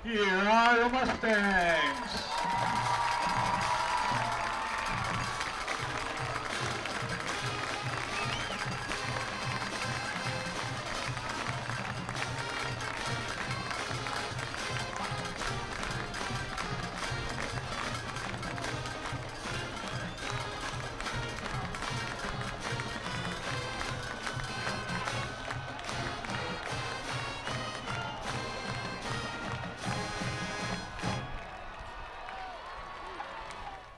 Here are the Mustangs.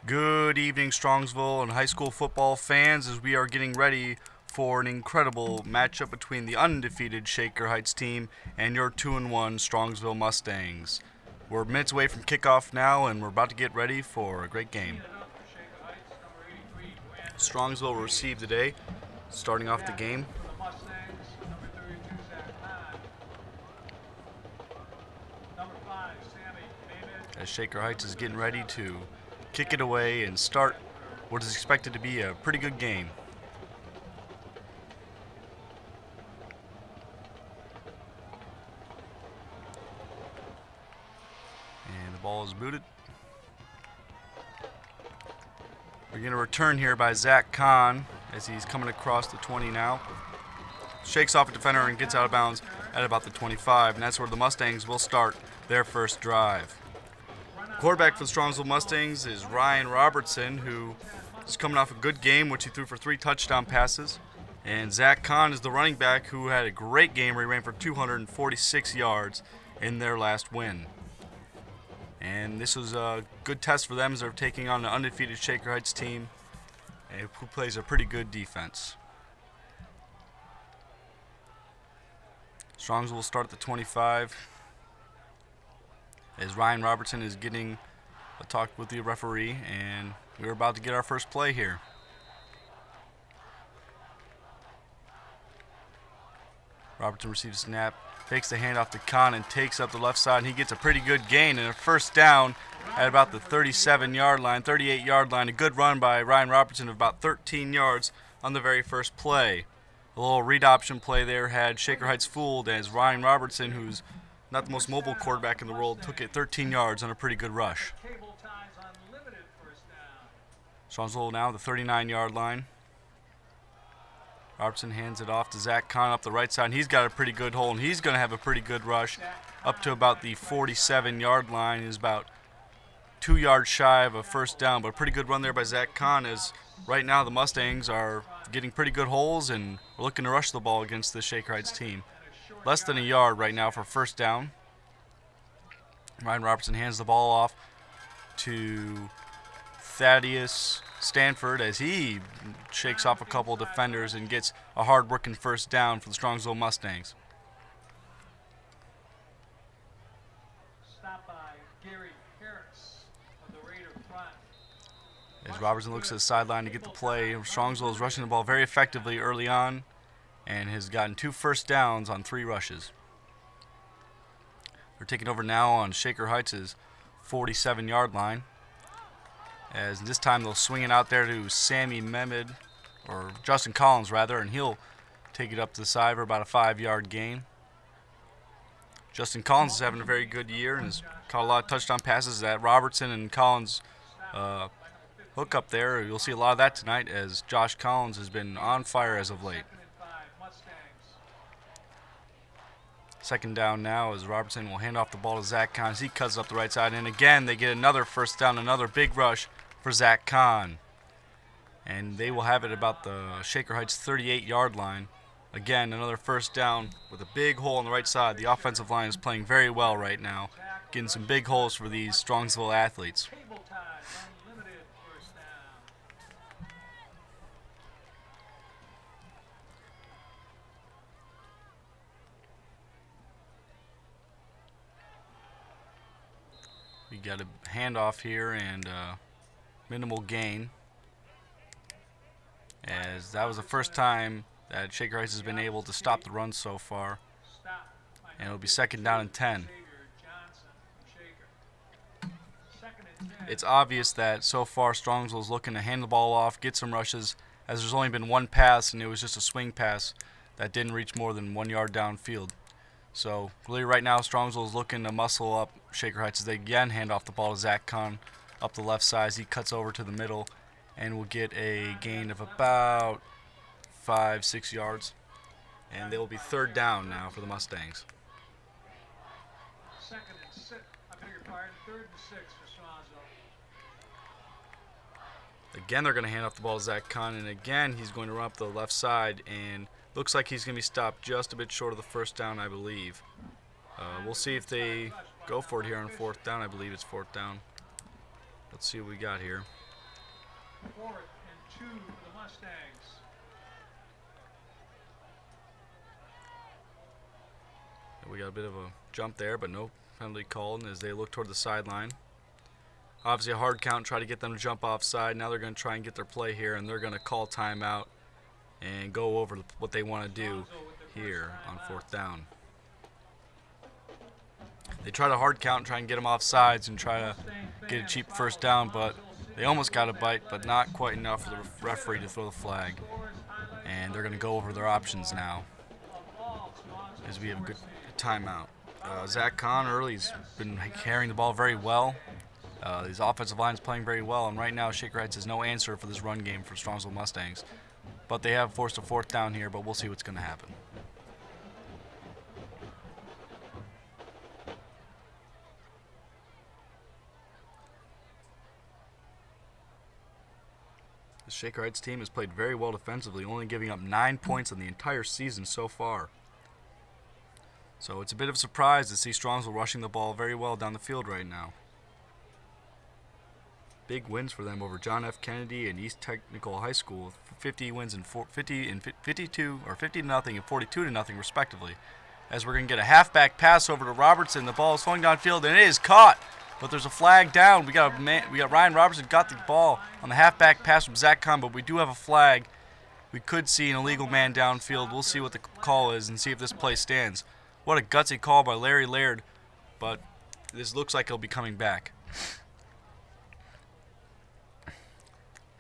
Good evening, Strongsville and high school football fans, as we are getting ready for an incredible matchup between the undefeated Shaker Heights team and your 2-1 Strongsville Mustangs. We're minutes away from kickoff now, and we're about to get ready for a great game. Strongsville will receive today, starting off the game. As Shaker Heights is getting ready to kick it away and start what is expected to be a pretty good game. And the ball is booted. We're going to return here by Zach Kahn as he's coming across the 20 now. Shakes off a defender and gets out of bounds at about the 25, and that's where the Mustangs will start their first drive. Quarterback for the Strongsville Mustangs is Ryan Robertson, who is coming off a good game, which he threw for 3 touchdown passes. And Zach Kahn is the running back, who had a great game where he ran for 246 yards in their last win. And this was a good test for them as they're taking on the undefeated Shaker Heights team, who plays a pretty good defense. Strongsville will start at the 25. As Ryan Robertson is getting a talk with the referee, and we're about to get our first play here. Robertson receives a snap, takes the handoff to Kahn, and takes up the left side, and he gets a pretty good gain and a first down at about the 37-yard line, 38-yard line. A good run by Ryan Robertson of about 13 yards on the very first play. A little read option play there had Shaker Heights fooled, as Ryan Robertson, who's not the most mobile quarterback in the world, took it 13 yards on a pretty good rush. Strongsville now the 39-yard line. Robertson hands it off to Zach Kahn up the right side, and he's got a pretty good hole, and he's going to have a pretty good rush up to about the 47-yard line. He's about 2 yards shy of a first down, but a pretty good run there by Zach Kahn, as right now the Mustangs are getting pretty good holes and are looking to rush the ball against the Shaker Heights team. Less than a yard right now for first down. Ryan Robertson hands the ball off to Thaddeus Stanford as he shakes off a couple of defenders and gets a hard-working first down for the Strongsville Mustangs. As Robertson looks at the sideline to get the play, Strongsville is rushing the ball very effectively early on and has gotten 2 first downs on 3 rushes. They're taking over now on Shaker Heights' 47-yard line. As this time they'll swing it out there to Sammy Mehmed, or Justin Collins rather, and he'll take it up to the side for about a 5-yard gain. Justin Collins is having a very good year and has caught a lot of touchdown passes. That Robertson and Collins hook up there, you'll see a lot of that tonight, as Josh Collins has been on fire as of late. Second down now as Robertson will hand off the ball to Zach Kahn as he cuts up the right side. And again, they get another first down, another big rush for Zach Kahn. And they will have it about the Shaker Heights 38-yard line. Again, another first down with a big hole on the right side. The offensive line is playing very well right now, getting some big holes for these Strongsville athletes. We got a handoff here and minimal gain, as that was the first time that Shaker Heights has been able to stop the run so far. And it'll be second down and 10. It's obvious that so far Strongsville is looking to hand the ball off, get some rushes, as there's only been one pass, and it was just a swing pass that didn't reach more than 1 yard downfield. So really right now Strongsville is looking to muscle up Shaker Heights as they again hand off the ball to Zach Kahn up the left side. He cuts over to the middle and will get a gain of about 5-6 yards. And they will be third down now for the Mustangs. Third and 6 for Swansville. Again, they're going to hand off the ball to Zach Kahn, and again, he's going to run up the left side, and looks like he's going to be stopped just a bit short of the first down, I believe. We'll see if they go for it here on fourth down. I believe it's fourth down. Let's see what we got here. 4th and 2 for the Mustangs. We got a bit of a jump there, but no penalty called as they look toward the sideline. Obviously a hard count, try to get them to jump offside. Now they're going to try and get their play here, and they're going to call timeout and go over what they want to do here on fourth down. They try to hard count and try and get them off sides and try to get a cheap first down, but they almost got a bite, but not quite enough for the referee to throw the flag. And they're going to go over their options now as we have a good timeout. Zach Kahn early's been carrying the ball very well. His offensive line is playing very well, and right now Shaker Heights has no answer for this run game for Strongsville Mustangs. But they have forced a fourth down here, but we'll see what's going to happen. The Shaker Heights team has played very well defensively, only giving up 9 points in the entire season so far. So it's a bit of a surprise to see Strongsville rushing the ball very well down the field right now. Big wins for them over John F. Kennedy and East Technical High School, 50 wins and 50 and 52 or 50 to nothing and 42 to nothing respectively. As we're going to get a halfback pass over to Robertson, the ball is flowing downfield and it is caught, but there's a flag down. We got Ryan Robertson got the ball on the halfback pass from Zach Kahn, but we do have a flag. We could see an illegal man downfield. We'll see what the call is and see if this play stands. What a gutsy call by Larry Laird, but this looks like he'll be coming back.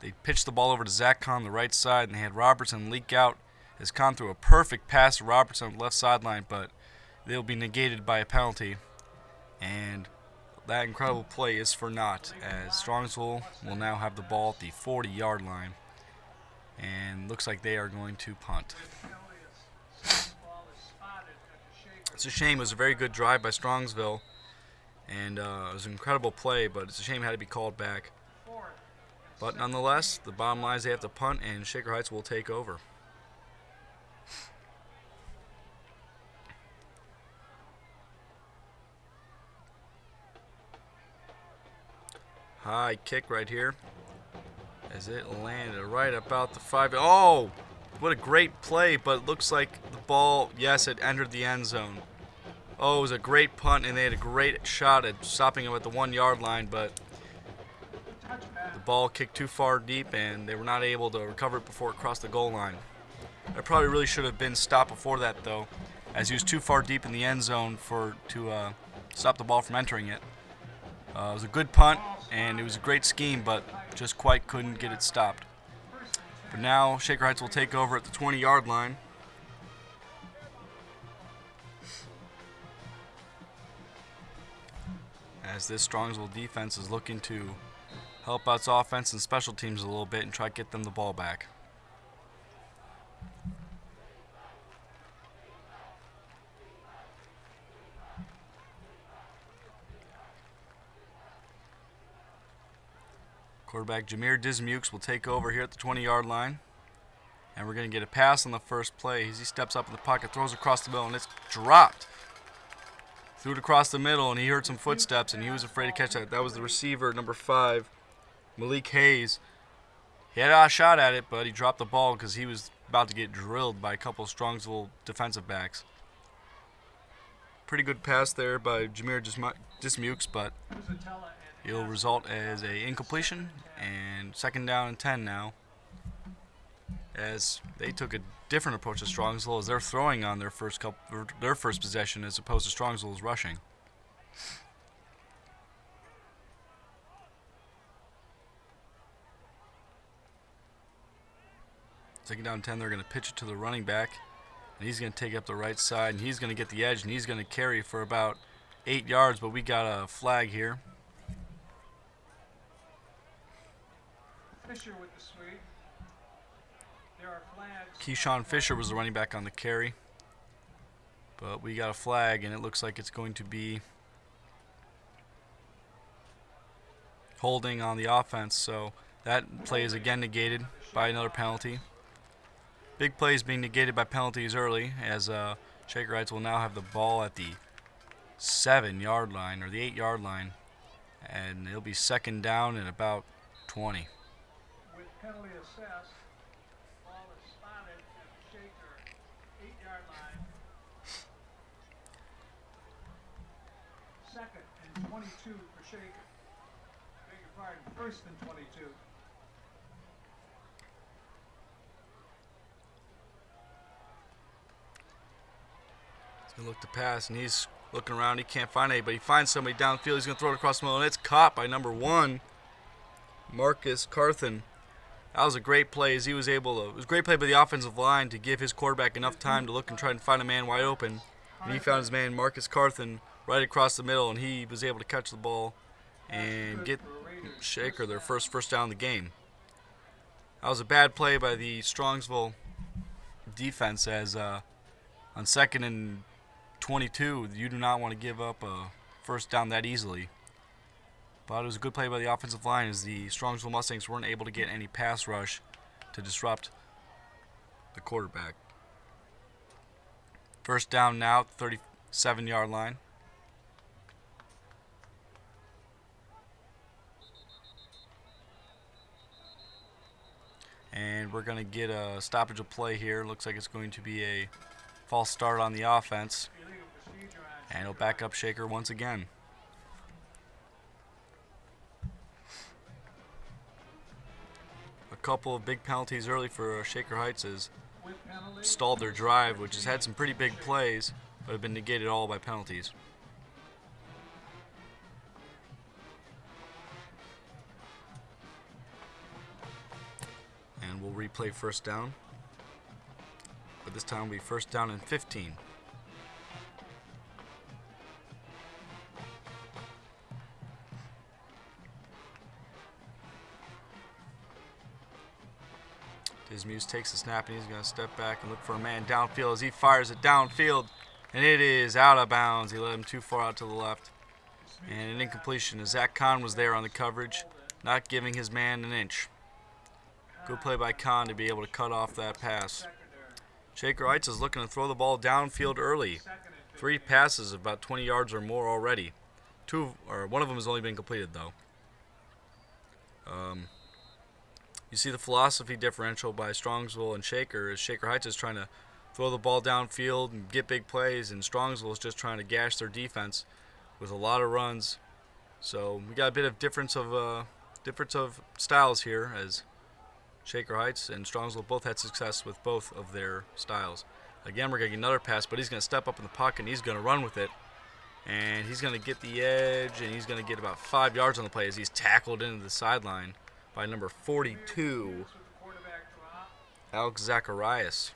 They pitched the ball over to Zach Kahn on the right side, and they had Robertson leak out as Kahn threw a perfect pass to Robertson on the left sideline, but they'll be negated by a penalty. And that incredible play is for naught, as Strongsville will now have the ball at the 40-yard line. And looks like they are going to punt. It's a shame. It was a very good drive by Strongsville, and it was an incredible play, but it's a shame it had to be called back. But nonetheless, the bottom line is they have to punt, and Shaker Heights will take over. High kick right here as it landed right about the 5. Oh, what a great play, but it looks like the ball, yes, it entered the end zone. Oh, it was a great punt, and they had a great shot at stopping him at the 1-yard line, but the ball kicked too far deep, and they were not able to recover it before it crossed the goal line. It probably really should have been stopped before that, though, as he was too far deep in the end zone to stop the ball from entering it. It was a good punt, and it was a great scheme, but just quite couldn't get it stopped. But now Shaker Heights will take over at the 20-yard line. As this Strongsville defense is looking to help out its offense and special teams a little bit and try to get them the ball back. Quarterback Jameer Dismukes will take over here at the 20-yard line. And we're going to get a pass on the first play as he steps up in the pocket, throws across the middle, and it's dropped. Threw it across the middle, and he heard some footsteps, and he was afraid to catch that. That was the receiver, number 5, Malik Hayes. He had a shot at it, but he dropped the ball because he was about to get drilled by a couple of Strongsville defensive backs. Pretty good pass there by Jameer Dismukes, but it'll result as a incompletion, and 2nd down and 10 now, as they took a different approach to Strongsville as they're throwing on their first possession as opposed to Strongsville's rushing. Second down 10, they're going to pitch it to the running back, and he's going to take up the right side, and he's going to get the edge, and he's going to carry for about 8 yards, but we got a flag here. Fisher with the sweep. There are flags. Keyshawn Fisher was the running back on the carry. But we got a flag, and it looks like it's going to be holding on the offense. So that play is again negated by another penalty. Big plays being negated by penalties early, as Shaker Hts will now have the ball at the 7-yard line, or the 8-yard line. And it'll be second down and about 20. With penalty assessed, ball is spotted at the Shaker 8-yard line. Second and 22 for Shaker. Beg your pardon, first and 22. He's going to look to pass, and he's looking around. He can't find anybody. He finds somebody downfield. He's going to throw it across the middle, and it's caught by number 1, Marcus Carthen. That was a great play, as he was able to. It was a great play by the offensive line to give his quarterback enough time to look and try and find a man wide open. And he found his man, Marcus Carthen, right across the middle, and he was able to catch the ball and get Shaker their first down of the game. That was a bad play by the Strongsville defense, as on 2nd and 22, you do not want to give up a first down that easily. But it was a good play by the offensive line, as the Strongsville Mustangs weren't able to get any pass rush to disrupt the quarterback. First down now, 37-yard line. And we're going to get a stoppage of play here. Looks like it's going to be a false start on the offense. And it'll back up Shaker once again. A couple of big penalties early for Shaker Hts has stalled their drive, which has had some pretty big plays, but have been negated all by penalties. And we'll replay first down. But this time will be first down and 15. Dismuse takes the snap, and he's going to step back and look for a man downfield as he fires it downfield. And it is out of bounds. He let him too far out to the left. And an incompletion, as Zach Kahn was there on the coverage, not giving his man an inch. Good play by Kahn to be able to cut off that pass. Shaker Hts is looking to throw the ball downfield early. 3 passes of about 20 yards or more already. One of them has only been completed, though. You see the philosophy differential by Strongsville and Shaker, as Shaker Hts is trying to throw the ball downfield and get big plays, and Strongsville is just trying to gash their defense with a lot of runs. So we got a bit of difference of styles here, as Shaker Hts and Strongsville both had success with both of their styles. Again, we're going to get another pass, but he's going to step up in the pocket and he's going to run with it. And he's going to get the edge, and he's going to get about 5 yards on the play as he's tackled into the sideline by number 42, Alex Zacharias.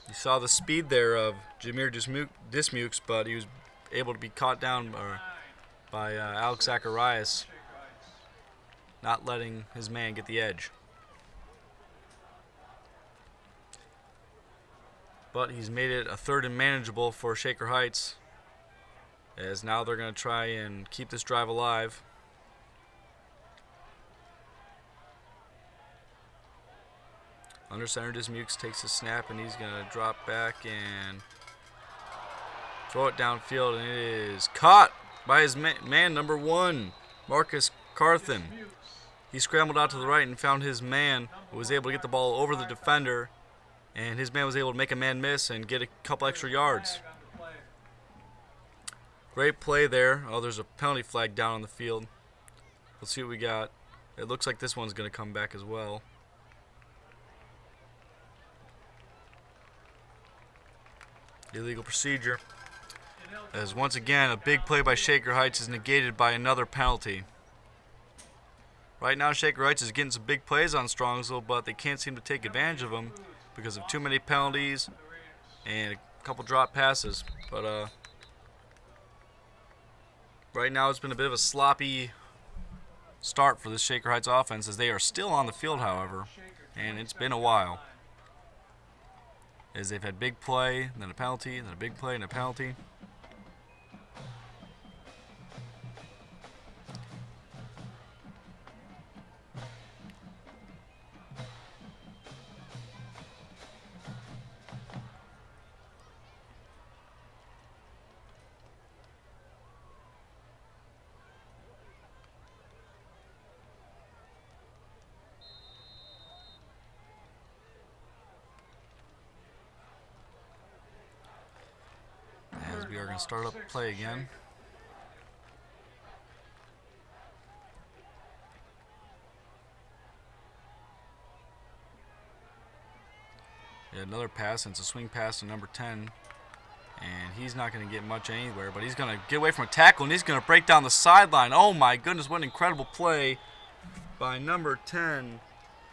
You saw the speed there of Jameer Dismukes, but he was able to be caught down by Alex Zacharias, not letting his man get the edge. But he's made it a 3rd and manageable for Shaker Hts, as now they're going to try and keep this drive alive. Under center, Dismukes takes a snap, and he's going to drop back and throw it downfield, and it is caught by his man number 1, Marcus Carthen. He scrambled out to the right and found his man, who was able to get the ball over the defender, and his man was able to make a man miss and get a couple extra yards. Great play there. Oh, there's a penalty flag down on the field. Let's see what we got. It looks like this one's going to come back as well. Illegal procedure. As once again, a big play by Shaker Hts is negated by another penalty. Right now, Shaker Hts is getting some big plays on Strongsville, but they can't seem to take advantage of them because of too many penalties and a couple drop passes. But right now, it's been a bit of a sloppy start for this Shaker Hts offense, as they are still on the field, however, and it's been a while, as they've had big play, then a penalty, then a big play and a penalty. As we are going to start up play again. Yeah, another pass, and it's a swing pass to number 10. And he's not going to get much anywhere, but he's going to get away from a tackle, and he's going to break down the sideline. Oh my goodness, what an incredible play by number 10,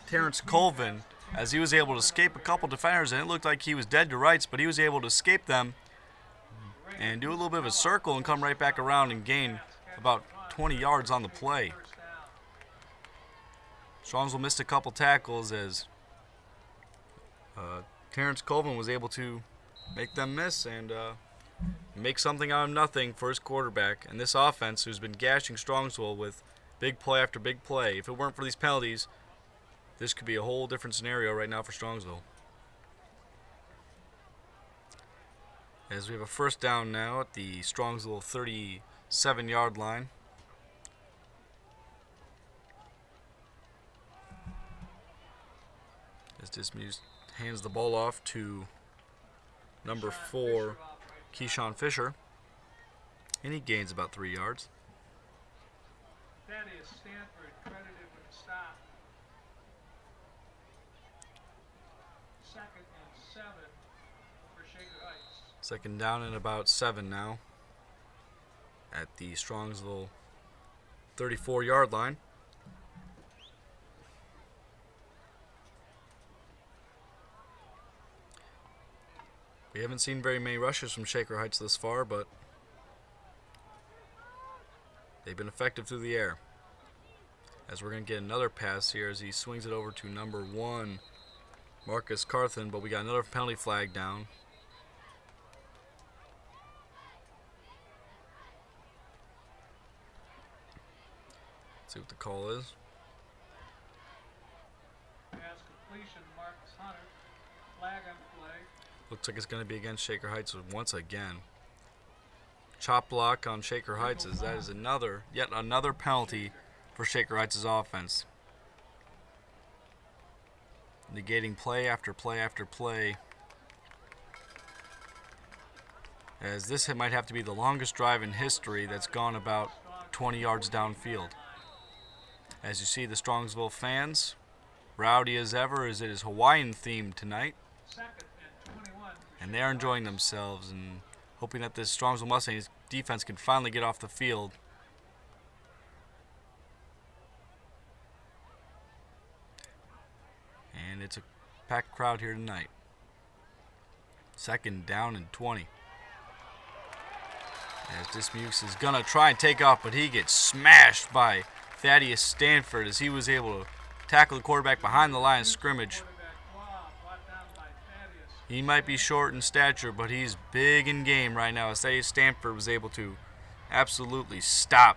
Terrence Colvin, as he was able to escape a couple defenders, and it looked like he was dead to rights, but he was able to escape them and do a little bit of a circle and come right back around and gain about 20 yards on the play. Strongsville missed a couple tackles as Terrence Colvin was able to make them miss and make something out of nothing for his quarterback. And this offense, who's been gashing Strongsville with big play after big play, if it weren't for these penalties, this could be a whole different scenario right now for Strongsville. As we have a first down now at the Strongsville 37-yard line. As Dismuse hands the ball off to number 4, Keyshawn Fisher, and he gains about 3 yards. That is Stanford credited with a stop. 2nd and 7 for Shaker Hts. Second down and about 7 now at the Strongsville 34-yard line. We haven't seen very many rushes from Shaker Hts this far, but they've been effective through the air. As we're going to get another pass here as he swings it over to number 1, Marcus Carthen, but we got another penalty flag down. Let's see what the call is. Pass completion, Marcus Hunter. Flag on play. Looks like it's going to be against Shaker Hts once again. Chop block on Shaker Hts, as that is yet another penalty for Shaker Hts' offense. Negating play after play after play. As this might have to be the longest drive in history that's gone about 20 yards downfield. As you see, the Strongsville fans, rowdy as ever, as it is Hawaiian themed tonight. 2nd and 21. And they're enjoying themselves and hoping that this Strongsville Mustangs defense can finally get off the field. And it's a packed crowd here tonight. 2nd down and 20. As Dismukes is going to try and take off, but he gets smashed by Thaddeus Stanford as he was able to tackle the quarterback behind the line of scrimmage. He might be short in stature, but he's big in game right now, as Thaddeus Stanford was able to absolutely stop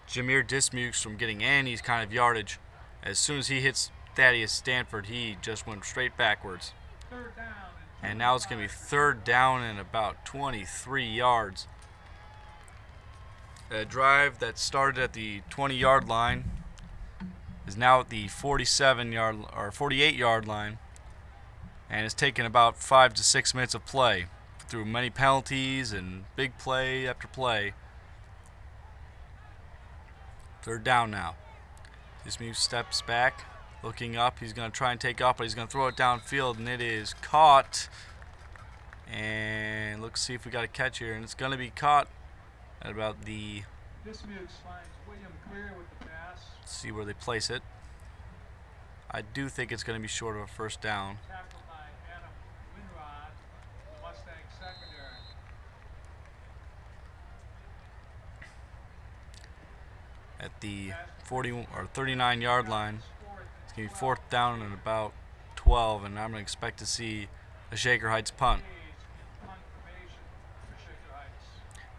Jameer Dismukes from getting any kind of yardage. As soon as he hits Thaddeus Stanford, he just went straight backwards. And now it's going to be 3rd down and about 23 yards. A drive that started at the 20-yard line is now at the 47-yard or 48-yard line, and it's taken about 5 to 6 minutes of play through many penalties and big play after play. 3rd down now. Dismukes steps back, looking up. He's going to try and take off, but he's going to throw it downfield, and it is caught. And let's see if we got a catch here, and it's going to be caught at about the Dismukes finds William Clear with the pass. see where they place it. I do think it's going to be short of a first down. Tackled by Adam Winrod, the Mustang secondary. At the 40 or 39-yard line, it's going to be fourth down and about 12, and I'm going to expect to see a Shaker Heights punt.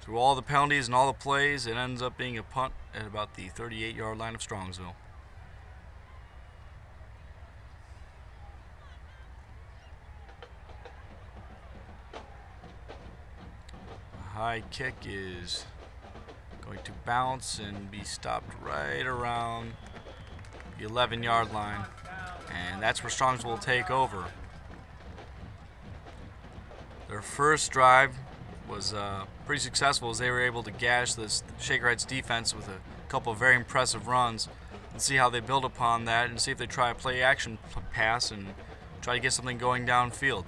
Through all the penalties and all the plays, it ends up being a punt at about the 38-yard line of Strongsville. The high kick is going to bounce and be stopped right around the 11-yard line, and that's where Strongsville will take over. Their first drive was pretty successful as they were able to gash this Shaker Heights defense with a couple of very impressive runs, and see how they build upon that and see if they try a play action pass and try to get something going downfield.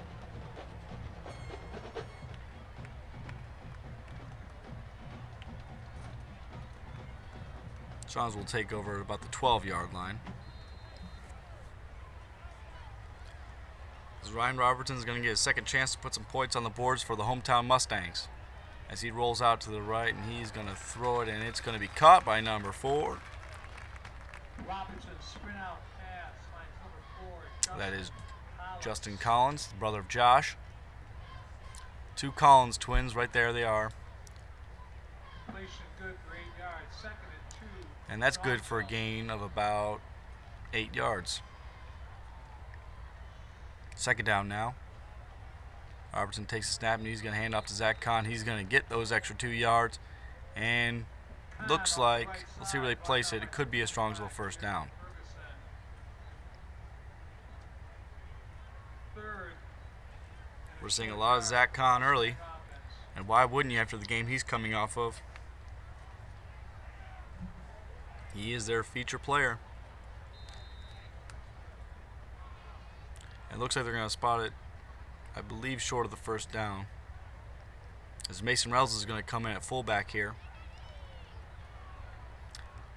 Strongsville will take over at about the 12-yard line. As Ryan Robertson is going to get a second chance to put some points on the boards for the hometown Mustangs. As he rolls out to the right, and he's going to throw it, and it's going to be caught by number 4. Robinson sprint out pass, finds number 4. That is Justin Collins, the brother of Josh. 2 Collins twins, right there they are. Completion good for 8 yards. Second and 2. And that's good for a gain of about 8 yards. Second down now. Robertson takes a snap and he's going to hand off to Zach Kahn. He's going to get those extra 2 yards. And looks like, let's see where they place it. It could be a Strongsville first down. We're seeing a lot of Zach Kahn early. And why wouldn't you after the game he's coming off of? He is their feature player. It looks like they're going to spot it, I believe, short of the first down. As Mason Reynolds is going to come in at fullback here.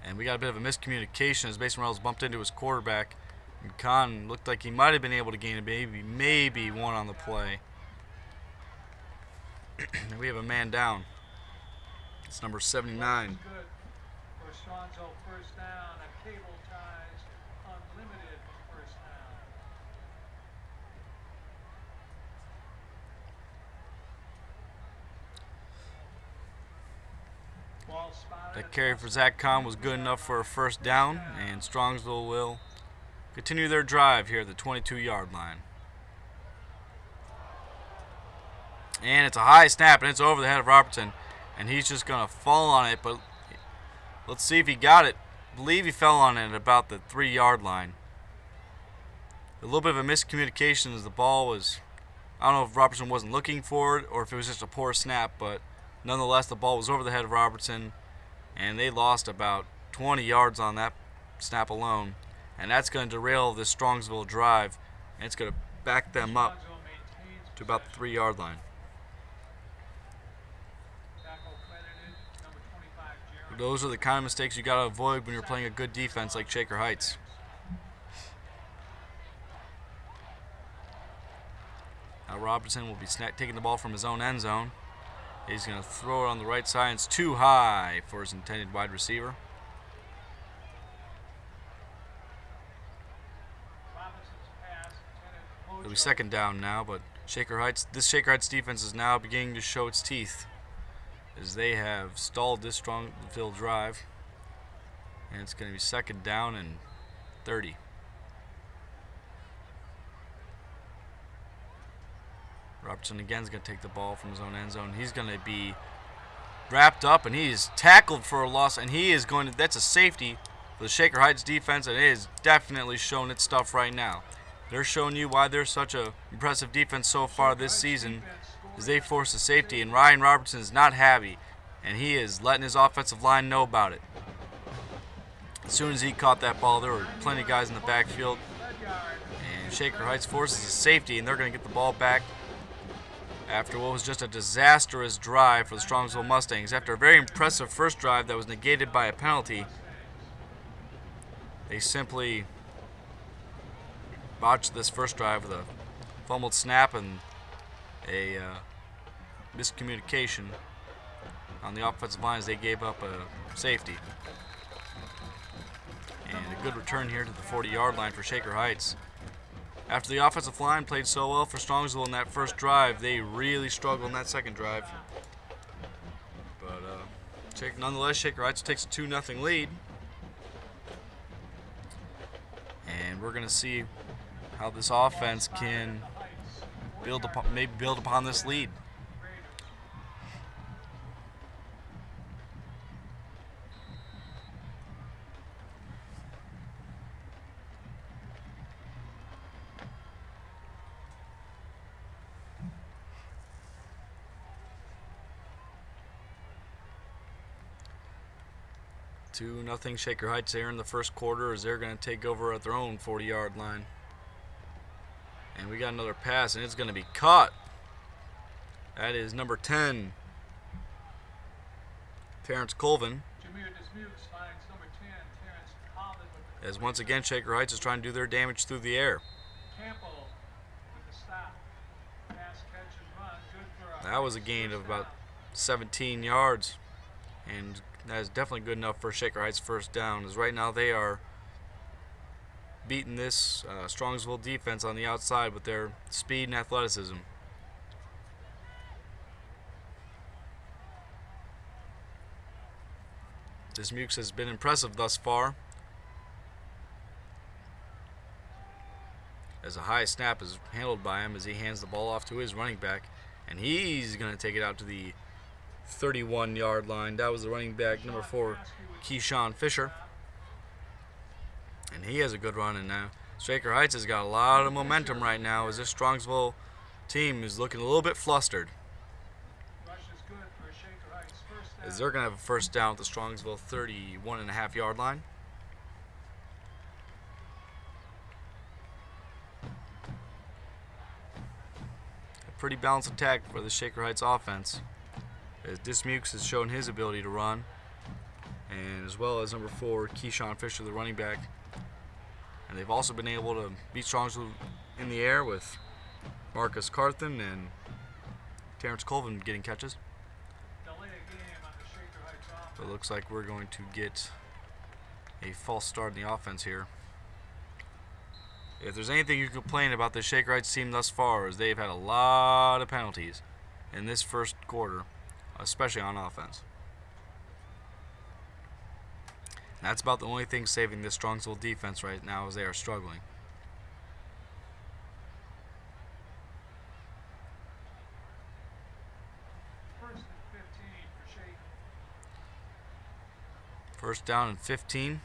And we got a bit of a miscommunication as Mason Reynolds bumped into his quarterback. And Kahn looked like he might have been able to gain a maybe one on the play. And we have a man down. It's number 79. For Strongsville first down, a cable ties unlimited first down. Ball spotted. That carry for Zach Kahn was good enough for a first down, and Strongsville will continue their drive here at the 22-yard line. And it's a high snap, and it's over the head of Robertson, and he's just going to fall on it, but let's see if he got it. I believe he fell on it at about the 3-yard line. A little bit of a miscommunication as the ball was, I don't know if Robertson wasn't looking for it or if it was just a poor snap, but nonetheless the ball was over the head of Robertson, and they lost about 20 yards on that snap alone, and that's going to derail this Strongsville drive, and it's going to back them up to about the 3-yard line. Those are the kind of mistakes you got to avoid when you're playing a good defense like Shaker Heights. Now Robertson will be taking the ball from his own end zone. He's going to throw it on the right side. It's too high for his intended wide receiver. It'll be second down now, but this Shaker Heights defense is now beginning to show its teeth, as they have stalled this Strongsville drive. And it's going to be second down and 30. Robertson again is going to take the ball from his own end zone. He's going to be wrapped up, and he is tackled for a loss, and he is going to, that's a safety for the Shaker Heights defense, and it is definitely showing its stuff right now. They're showing you why they're such a impressive defense so far this season, as they force a safety, and Ryan Robertson is not happy, and he is letting his offensive line know about it. As soon as he caught that ball, there were plenty of guys in the backfield, and Shaker Heights forces a safety, and they're going to get the ball back after what was just a disastrous drive for the Strongsville Mustangs. After a very impressive first drive that was negated by a penalty, They simply botched this first drive with a fumbled snap and a miscommunication on the offensive line as they gave up a safety. And a good return here to the 40-yard line for Shaker Heights. After the offensive line played so well for Strongsville in that first drive, they really struggled in that second drive. But nonetheless, Shaker Heights takes a 2-0 lead. And we're going to see how this offense can build upon this lead. Nothing Shaker Heights there in the first quarter as they're going to take over at their own 40-yard line. And we got another pass, and it's going to be caught. That is number 10, Terrence Colvin. As once again, Shaker Heights is trying to do their damage through the air. That was a gain of about 17 yards. And that is definitely good enough for Shaker Heights' first down, as right now they are beating this Strongsville defense on the outside with their speed and athleticism. This Mukes has been impressive thus far, as a high snap is handled by him as he hands the ball off to his running back, and he's going to take it out to the 31-yard line. That was the running back, number 4, Keyshawn Fisher. And he has a good run in now. Shaker Heights has got a lot of momentum right now as this Strongsville team is looking a little bit flustered. As they're going to have a first down at the Strongsville 31.5-yard line. A pretty balanced attack for the Shaker Heights offense, as Dismukes has shown his ability to run, and as well as number 4, Keyshawn Fisher, the running back. And they've also been able to beat Strongsville in the air with Marcus Carthen and Terrence Colvin getting catches. But it looks like we're going to get a false start in the offense here. If there's anything you complain about the Shaker Heights team thus far, is they've had a lot of penalties in this first quarter, especially on offense. And that's about the only thing saving this Strongsville defense right now, as they are struggling. First down and 15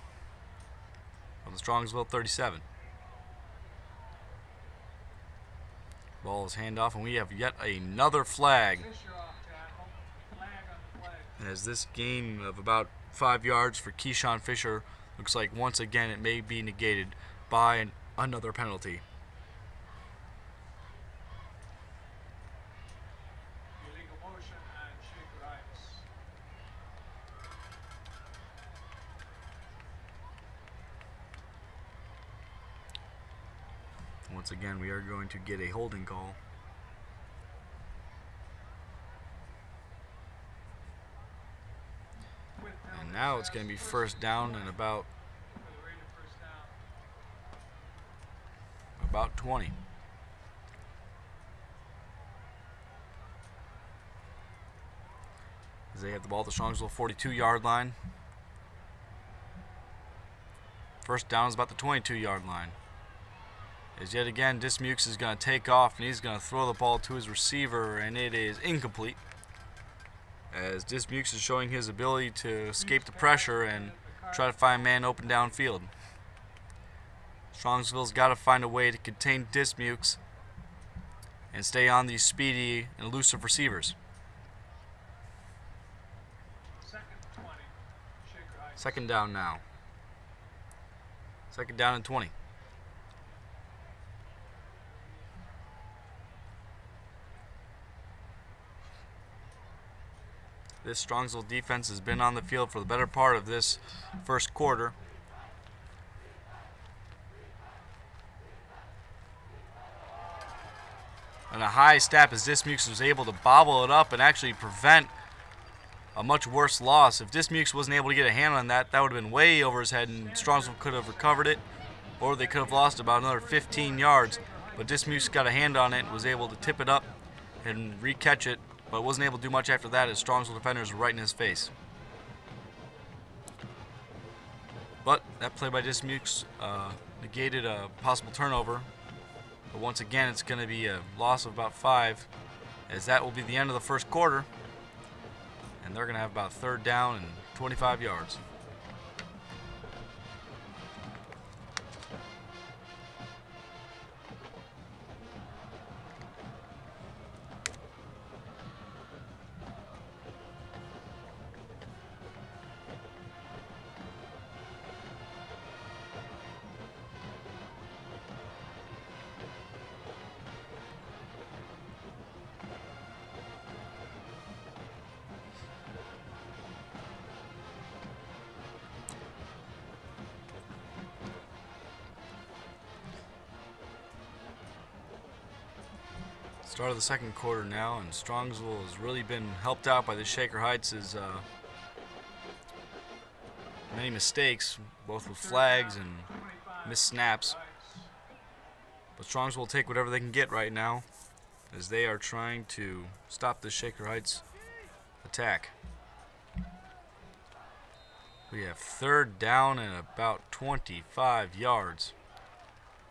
on the Strongsville 37. Ball is handoff, and we have yet another flag. As this gain of about 5 yards for Keyshawn Fisher looks like once again it may be negated by another penalty. Once again, we are going to get a holding call. And now it's going to be first down and about 20. As they have the ball at the Strongsville 42-yard line. First down is about the 22-yard line. As yet again, Dismukes is going to take off, and he's going to throw the ball to his receiver, and it is incomplete. As Dismukes is showing his ability to escape the pressure and try to find a man open downfield. Strongsville's got to find a way to contain Dismukes and stay on these speedy and elusive receivers. Second down now. Second down and 20. This Strongsville defense has been on the field for the better part of this first quarter. and a high snap as Dismukes was able to bobble it up and actually prevent a much worse loss. If Dismukes wasn't able to get a hand on that, that would have been way over his head, and Strongsville could have recovered it, or they could have lost about another 15 yards. But Dismukes got a hand on it and was able to tip it up and re-catch it, but wasn't able to do much after that as Strongsville defenders were right in his face. But that play by Dismukes negated a possible turnover. But once again, it's going to be a loss of about 5, as that will be the end of the first quarter. And they're going to have about 3rd down and 25 yards. Start of the second quarter now, and Strongsville has really been helped out by the Shaker Hts' many mistakes, both with flags and missed snaps. But Strongsville will take whatever they can get right now, as they are trying to stop the Shaker Hts attack. We have 3rd down and about 25 yards.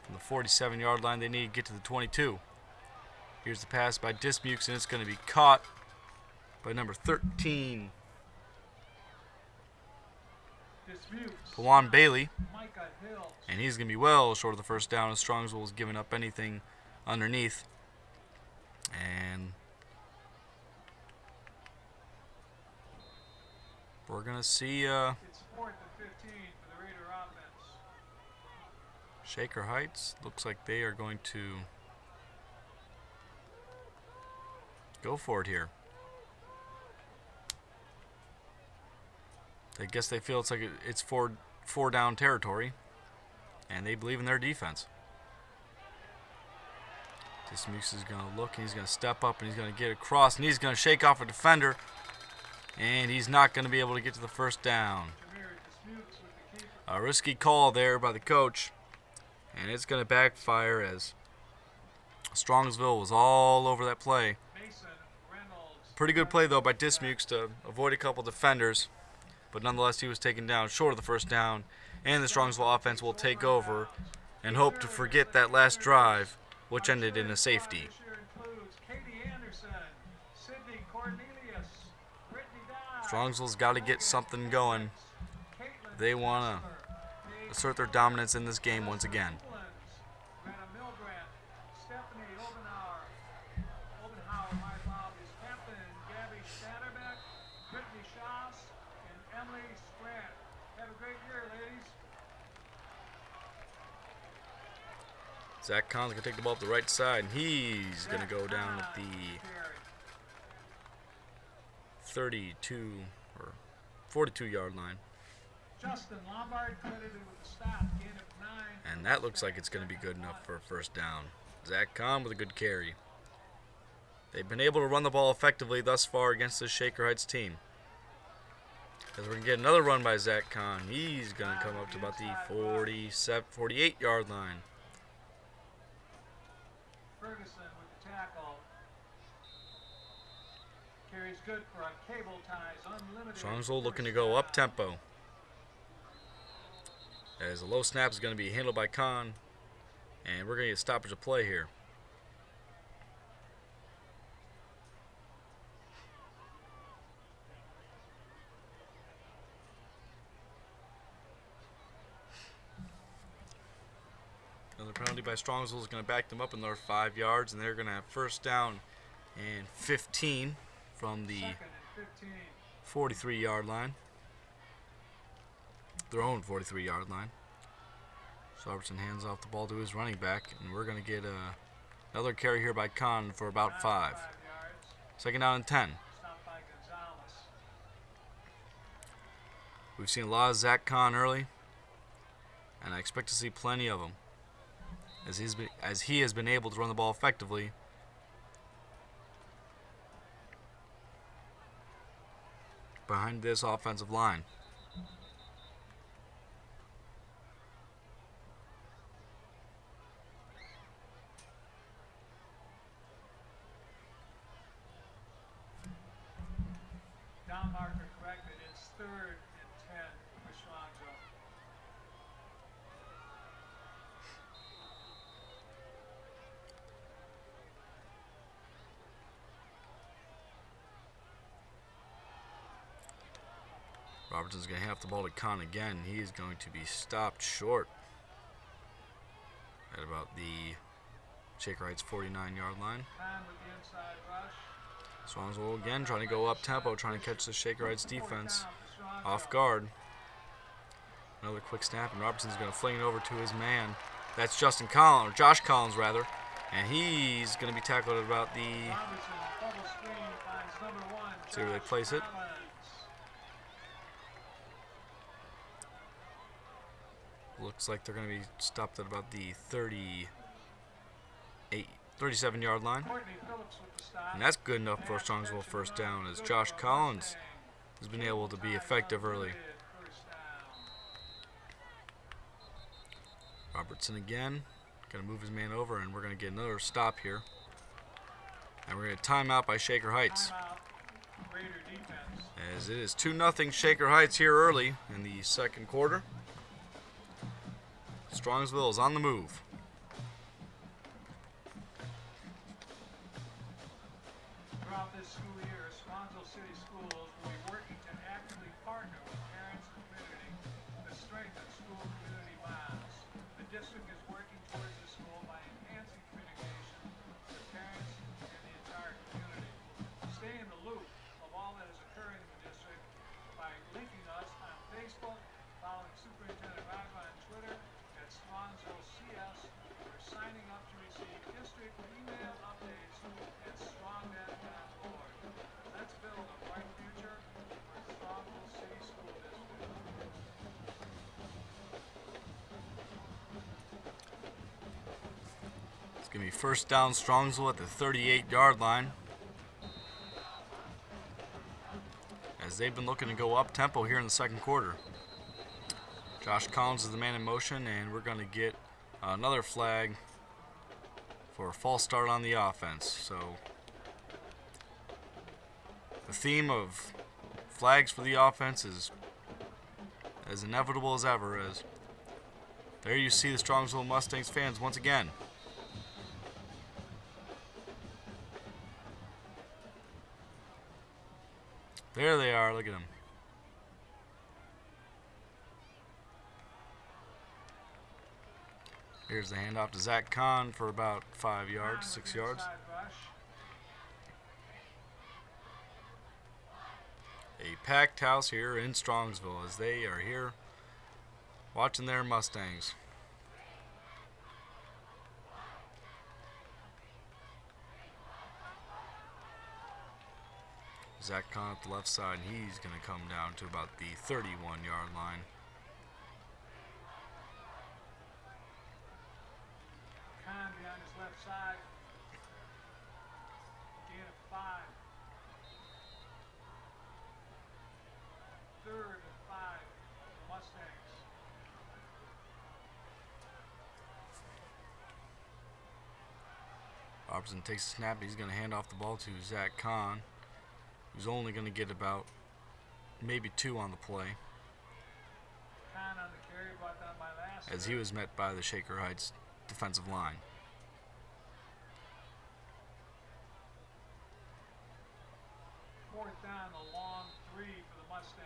From the 47-yard line, they need to get to the 22. Here's the pass by Dismukes, and it's going to be caught by number 13, Pawan Bailey. And he's going to be well short of the first down, as Strongsville has given up anything underneath. And we're going to see It's 4th and 15 for the Raider offense. Shaker Hts. Looks like they are going to go for it here. I guess they feel it's like it's four down territory, and they believe in their defense. Dismukes is going to look, and he's going to step up, and he's going to get across, and he's going to shake off a defender, and he's not going to be able to get to the first down. A risky call there by the coach, and it's going to backfire as Strongsville was all over that play. Pretty good play, though, by Dismukes to avoid a couple defenders. But nonetheless, he was taken down short of the first down. And the Strongsville offense will take over and hope to forget that last drive, which ended in a safety. Strongsville's got to get something going. They want to assert their dominance in this game once again. Zach Kahn's going to take the ball up the right side, and he's going to go down at the 32 or 42-yard line. And that looks like it's going to be good enough for a first down. Zach Kahn with a good carry. They've been able to run the ball effectively thus far against this Shaker Hts team. As we're going to get another run by Zach Kahn. He's going to come up to about the 48-yard line. Ferguson with the tackle. Carries good for a cable ties, unlimited. Strongsville looking to go up tempo. As the low snap is going to be handled by Kahn. And we're going to get stoppage of play here. Another penalty by Strongsville is going to back them up another 5 yards, and they're going to have first down and 15 from the 43-yard line. Their own 43-yard line. Robertson hands off the ball to his running back, and we're going to get another carry here by Kahn for about 5. Second down and 10. We've seen a lot of Zach Kahn early, and I expect to see plenty of them, as he has been able to run the ball effectively behind this offensive line. Down marker corrected. It's 3rd and 10 for Strongsville. Robertson's going to have the ball to Kahn again. He is going to be stopped short at about the Shaker Heights 49-yard line. Kahn with the inside rush. Strongsville again trying to go up tempo, trying to catch the Shaker Heights defense off guard. Another quick snap, and Robertson's going to fling it over to his man. That's Justin Collins, or Josh Collins rather, and he's going to be tackled at about the. Robertson, bubble screen, finds number 1. See where they place it. Collins. Looks like they're going to be stopped at about the 37-yard line. Courtney Phillips with the stop. And that's good enough for a Strongsville first down, as Josh Collins has been able to be effective early. First down. Robertson again, going to move his man over, and we're going to get another stop here. And we're going to timeout by Shaker Heights, Timeout. Raider defense. as it is 2-0 Shaker Heights here early in the second quarter. Strongsville is on the move. Throughout this school year, Strongsville City Schools will be working to actively partner with parents and community to strengthen school community bonds. The district is working towards this goal by enhancing communication with parents and the entire community. Stay in the loop of all that is occurring in the district by linking us on Facebook, following Superintendent Raga on Twitter at Strongsville CS, or signing up to receive district email updates at strongnet.org. Let's build a bright future for Strongsville City School District. It's going to be first down Strongsville at the 38-yard line, as they've been looking to go up tempo here in the second quarter. Josh Collins is the man in motion, and we're going to get another flag for a false start on the offense. So the theme of flags for the offense is as inevitable as ever. As there you see the Strongsville Mustangs fans once again. There they are, look at them. Here's the handoff to Zach Kahn for about 5 yards, 6 yards. Inside rush. A packed house here in Strongsville as they are here watching their Mustangs. Zach Kahn at the left side, and he's going to come down to about the 31-yard line. Kahn behind his left side. Gain of 5. 3rd and 5 for the Mustangs. Robertson takes a snap. He's going to hand off the ball to Zach Kahn, who's only going to get about maybe 2 on the play, Kahn on the carry, brought down by Lassiter. as he was met by the Shaker Heights defensive line. Fourth down, a long 3 for the Mustangs.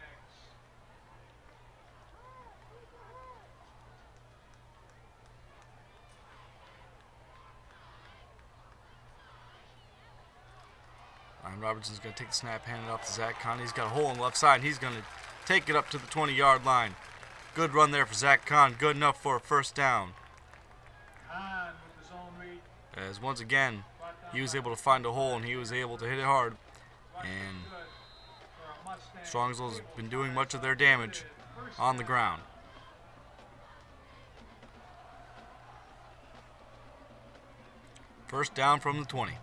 Ryan Robertson's going to take the snap, hand it off to Zach Kahn. He's got a hole in the left side, and he's going to take it up to the 20-yard line. Good run there for Zach Kahn. Good enough for a first down. Kahn with his own read. As once again, he was able to find a hole, and he was able to hit it hard. And Strongsville's been doing much of their damage on the ground. First down from the 20.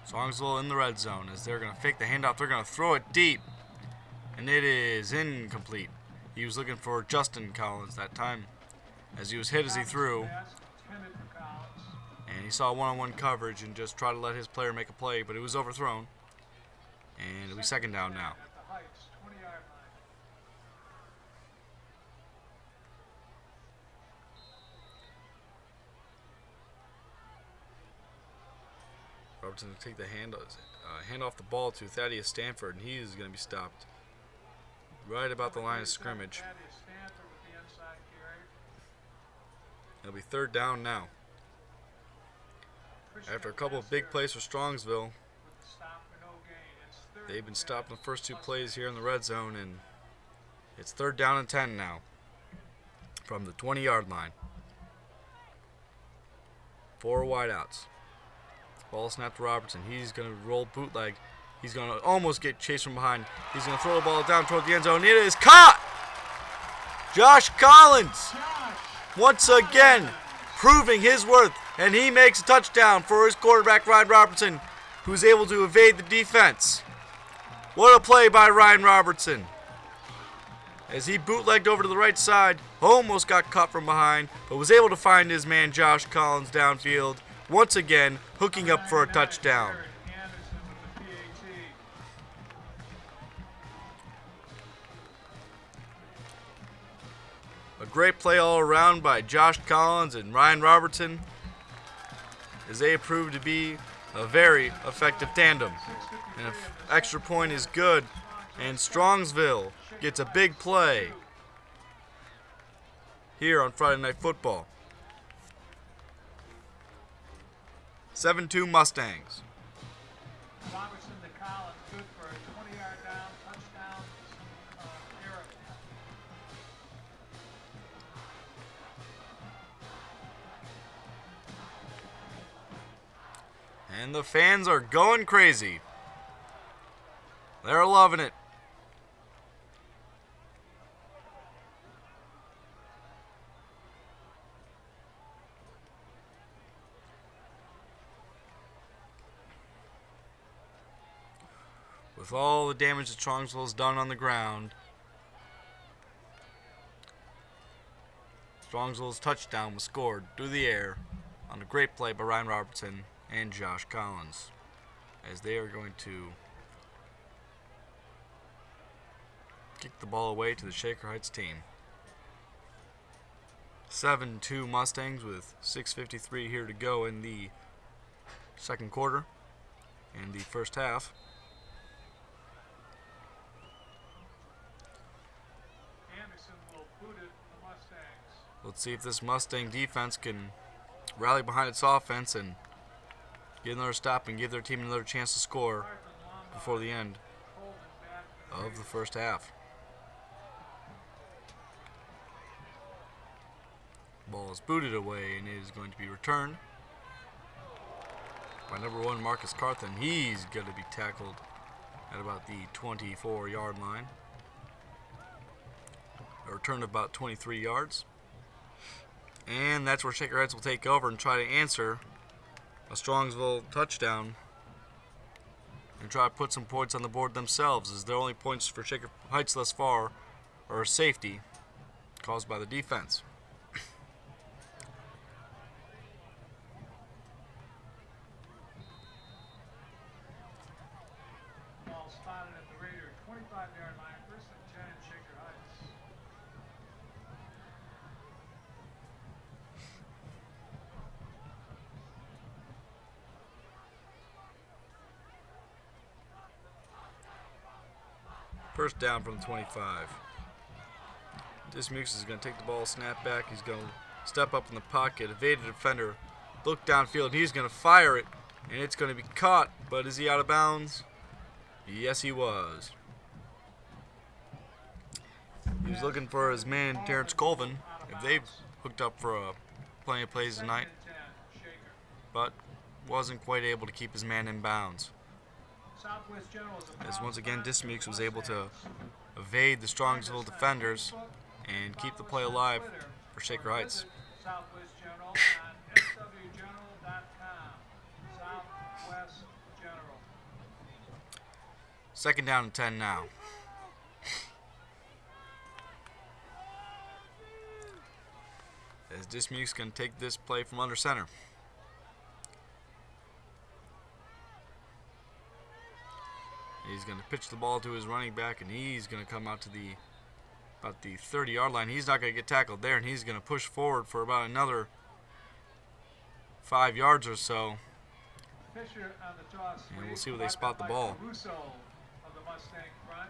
Strongsville in the red zone as they're going to fake the handoff. They're going to throw it deep, and it is incomplete. He was looking for Justin Collins that time as he was hit as he threw, and he saw one-on-one coverage and just tried to let his player make a play, but it was overthrown, and it'll be second down now. Robertson will take the hand off the ball to Thaddeus Stanford, and he is going to be stopped right about the line of scrimmage. It'll be third down now. After a couple of big plays for Strongsville, they've been stopped in the first two plays here in the red zone, and it's third down and 10 now from the 20-yard line. 4 wideouts. Ball snapped to Robertson. He's going to roll bootleg. He's going to almost get chased from behind. He's going to throw the ball down toward the end zone. It is caught! Josh Collins, once again, proving his worth. And he makes a touchdown for his quarterback, Ryan Robertson, who's able to evade the defense. What a play by Ryan Robertson. As he bootlegged over to the right side, almost got caught from behind, but was able to find his man, Josh Collins, downfield. Once again, hooking up for a touchdown. A great play all around by Josh Collins and Ryan Robertson, as they proved to be a very effective tandem. And if extra point is good, and Strongsville gets a big play here on Friday Night Football. 7-2 Mustangs. Robertson to Collins, good for a 20-yard down, touchdown, error. And the fans are going crazy. They're loving it. With all the damage that Strongsville has done on the ground, Strongsville's touchdown was scored through the air on a great play by Ryan Robertson and Josh Collins, as they are going to kick the ball away to the Shaker Heights team. 7-2 Mustangs with 6:53 here to go in the second quarter and the first half. Let's see if this Mustang defense can rally behind its offense and get another stop and give their team another chance to score before the end of the first half. Ball is booted away, and it is going to be returned by number 1 Marcus Carthen. He's going to be tackled at about the 24-yard line. A return of about 23 yards. And that's where Shaker Heights will take over and try to answer a Strongsville touchdown and try to put some points on the board themselves, as their only points for Shaker Heights thus far are a safety caused by the defense. Ball spotted at the Raider 25-yard line, first and 10 in Shaker Heights. First down from the 25. Dismukes is going to take the ball, snap back. He's going to step up in the pocket, evade the defender, look downfield. He's going to fire it, and it's going to be caught. But is he out of bounds? Yes, he was. He was looking for his man, Terrence Colvin, if they've hooked up for plenty of plays tonight, but wasn't quite able to keep his man in bounds. As once again, Dismukes was able to evade the Strongsville defenders and keep the play alive for Shaker Heights. Southwest General on swgeneral.com. Southwest General. Second down and 10 now. As Dismuke's going to take this play from under center. He's going to pitch the ball to his running back, and he's going to come out to about the 30-yard line. He's not going to get tackled there, and he's going to push forward for about another 5 yards or so. Fisher on the toss. And we'll see where they spot the ball. Russo of the Mustang front.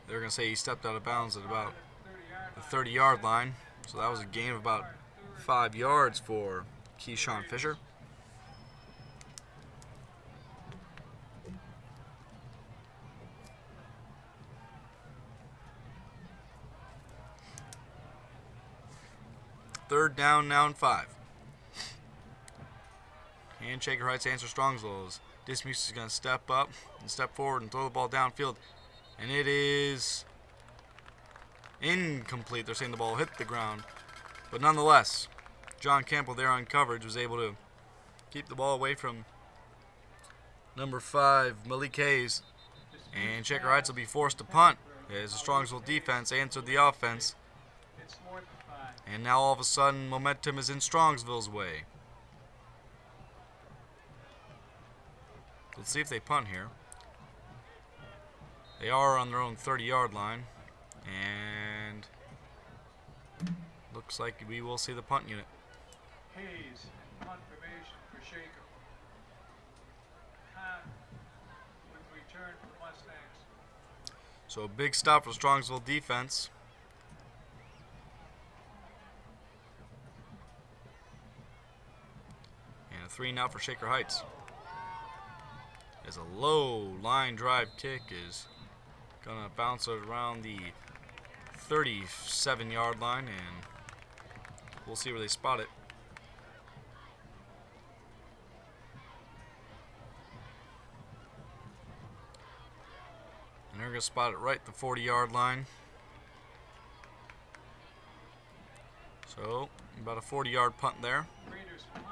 They're going to say he stepped out of bounds at about the 30-yard line. So that was a gain of about 5 yards for Keyshawn Fisher. Third down, now and 5. And Shaker Hts answer Strongsville. Dismukes is going to step up and step forward and throw the ball downfield. And it is incomplete. They're saying the ball hit the ground. But nonetheless, John Campbell there on coverage was able to keep the ball away from number 5, Malik Hayes. And Shaker Hts will be forced to punt as the Strongsville defense answered the offense. And now all of a sudden, momentum is in Strongsville's way. Let's see if they punt here. They are on their own 30-yard line. And looks like we will see the punt unit. Hayes in punt formation for Shaker. Khan with return for the Mustangs. So a big stop for Strongsville defense. And a 3 now for Shaker Hts. As a low line drive kick is gonna bounce it around the 37-yard line, and we'll see where they spot it. And they're gonna spot it right at the 40-yard line. So about a 40-yard punt there. Raiders punt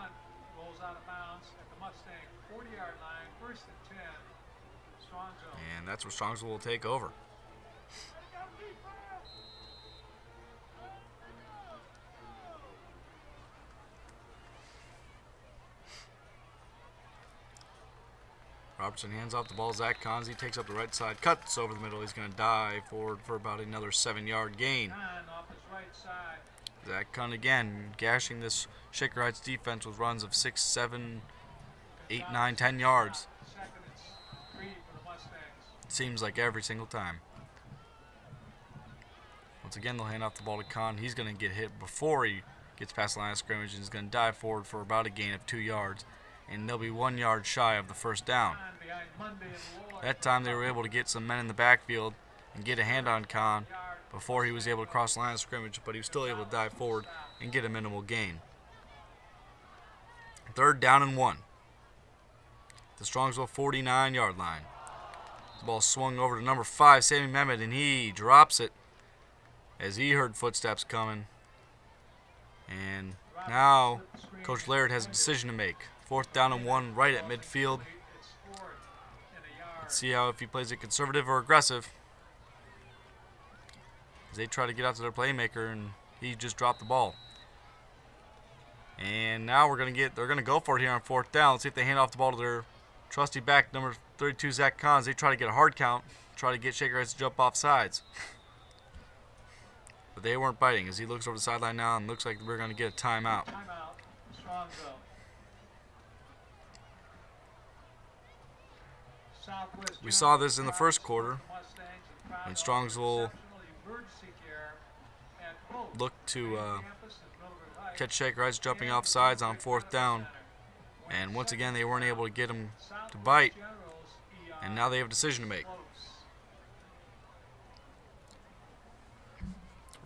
rolls out of bounds at the Mustang 40-yard line, first and 10. Strongsville. And that's where Strongsville will take over. Robertson hands off the ball. Zach Cons, he takes up the right side, cuts over the middle. He's going to dive forward for about another 7-yard gain. Off his right side. Zach Cunn again gashing this Shaker Hts defense with runs of 6, 7, 8, 9, 10 yards. Second and 3 for the Mustangs. Seems like every single time. Once again, they'll hand off the ball to Khan. He's going to get hit before he gets past the line of scrimmage, and he's going to dive forward for about a gain of 2 yards. And they'll be 1 yard shy of the first down. That time they were able to get some men in the backfield and get a hand on Khan before he was able to cross the line of scrimmage, but he was still able to dive forward and get a minimal gain. Third down and 1. The Strongsville 49-yard line. The ball swung over to number 5, Sammy Mehmet, and he drops it as he heard footsteps coming. And now Coach Laird has a decision to make. Fourth down and 1 right at midfield. Let's see if he plays it conservative or aggressive. As they try to get out to their playmaker, and he just dropped the ball. And now they're gonna go for it here on fourth down. Let's see if they hand off the ball to their trusty back, number 32, Zach Cons. They try to get a hard count, try to get Shaker Hts to jump off sides. But they weren't biting, as he looks over the sideline now and looks like we're gonna get a timeout. Timeout, Strongsville. We saw this in the first quarter when Strongsville looked to catch Shaker Hts jumping off sides on fourth down, and once again they weren't able to get him to bite, and now they have a decision to make.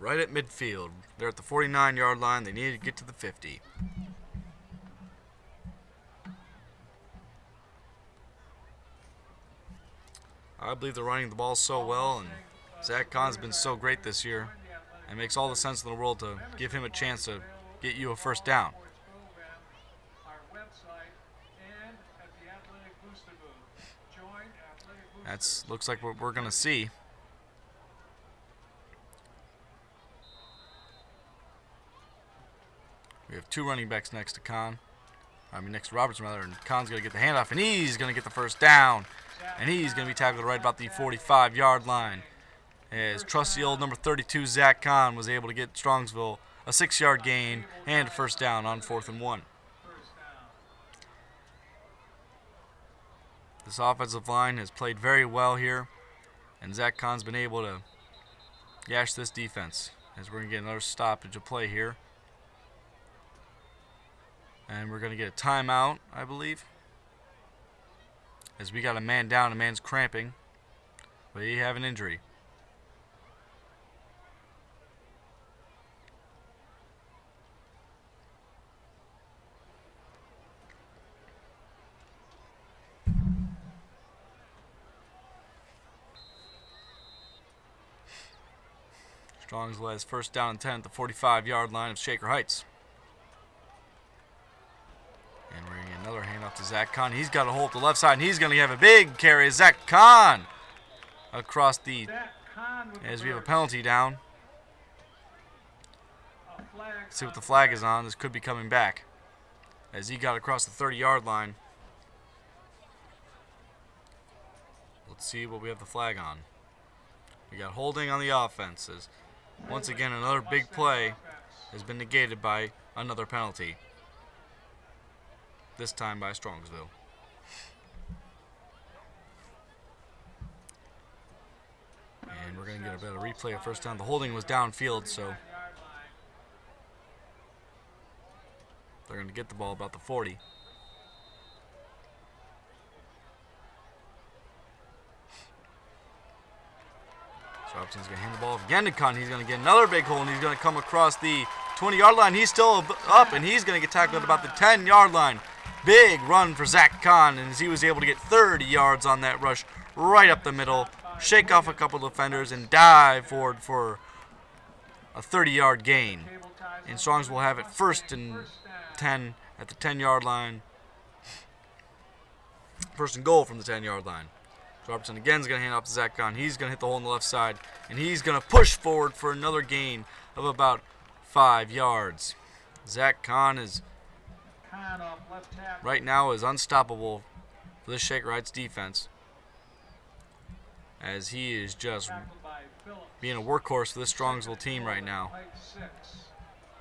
Right at midfield, they're at the 49-yard line. They need to get to the 50. I believe they're running the ball so well, and Zach Kahn's been so great this year. It makes all the sense in the world to give him a chance to get you a first down. That's looks like what we're going to see. We have two running backs next to next to Robertson rather, and Khan's going to get the handoff, and he's going to get the first down. And he's going to be tackled right about the 45-yard line. As trusty old number 32, Zach Khan, was able to get Strongsville a 6-yard gain and a first down on 4th and 1. This offensive line has played very well here, and Zach Khan's been able to gash this defense. As we're going to get another stoppage of play here. And we're going to get a timeout, I believe. As we got a man down, a man's cramping. But he have an injury. Strongsville has first down and 10 at the 45-yard line of Shaker Heights. And we're going to get another handoff to Zach Khan. He's got a hole at the left side, and he's going to have a big carry. Zach Khan across the... As we have a penalty down. Let's see what the flag is on. This could be coming back. As he got across the 30-yard line. Let's see what we have the flag on. We got holding on the offenses. Once again, another big play has been negated by another penalty. This time by Strongsville. And we're going to get a better replay of first down. The holding was downfield, so they're going to get the ball about the 40. So Robertson's going to hand the ball again to Khan. He's going to get another big hole, and he's going to come across the 20-yard line. He's still up, and he's going to get tackled at about the 10-yard line. Big run for Zach Khan, and as he was able to get 30 yards on that rush right up the middle, shake off a couple defenders, and dive forward for a 30-yard gain. And Strongs will have it first and 10 at the 10-yard line. First and goal from the 10-yard line. So Robertson again is going to hand off to Zach Khan. He's going to hit the hole on the left side, and he's going to push forward for another gain of about 5 yards. Zach Khan is right now is unstoppable for this Shaker Heights defense, as he is just being a workhorse for this Strongsville team right now.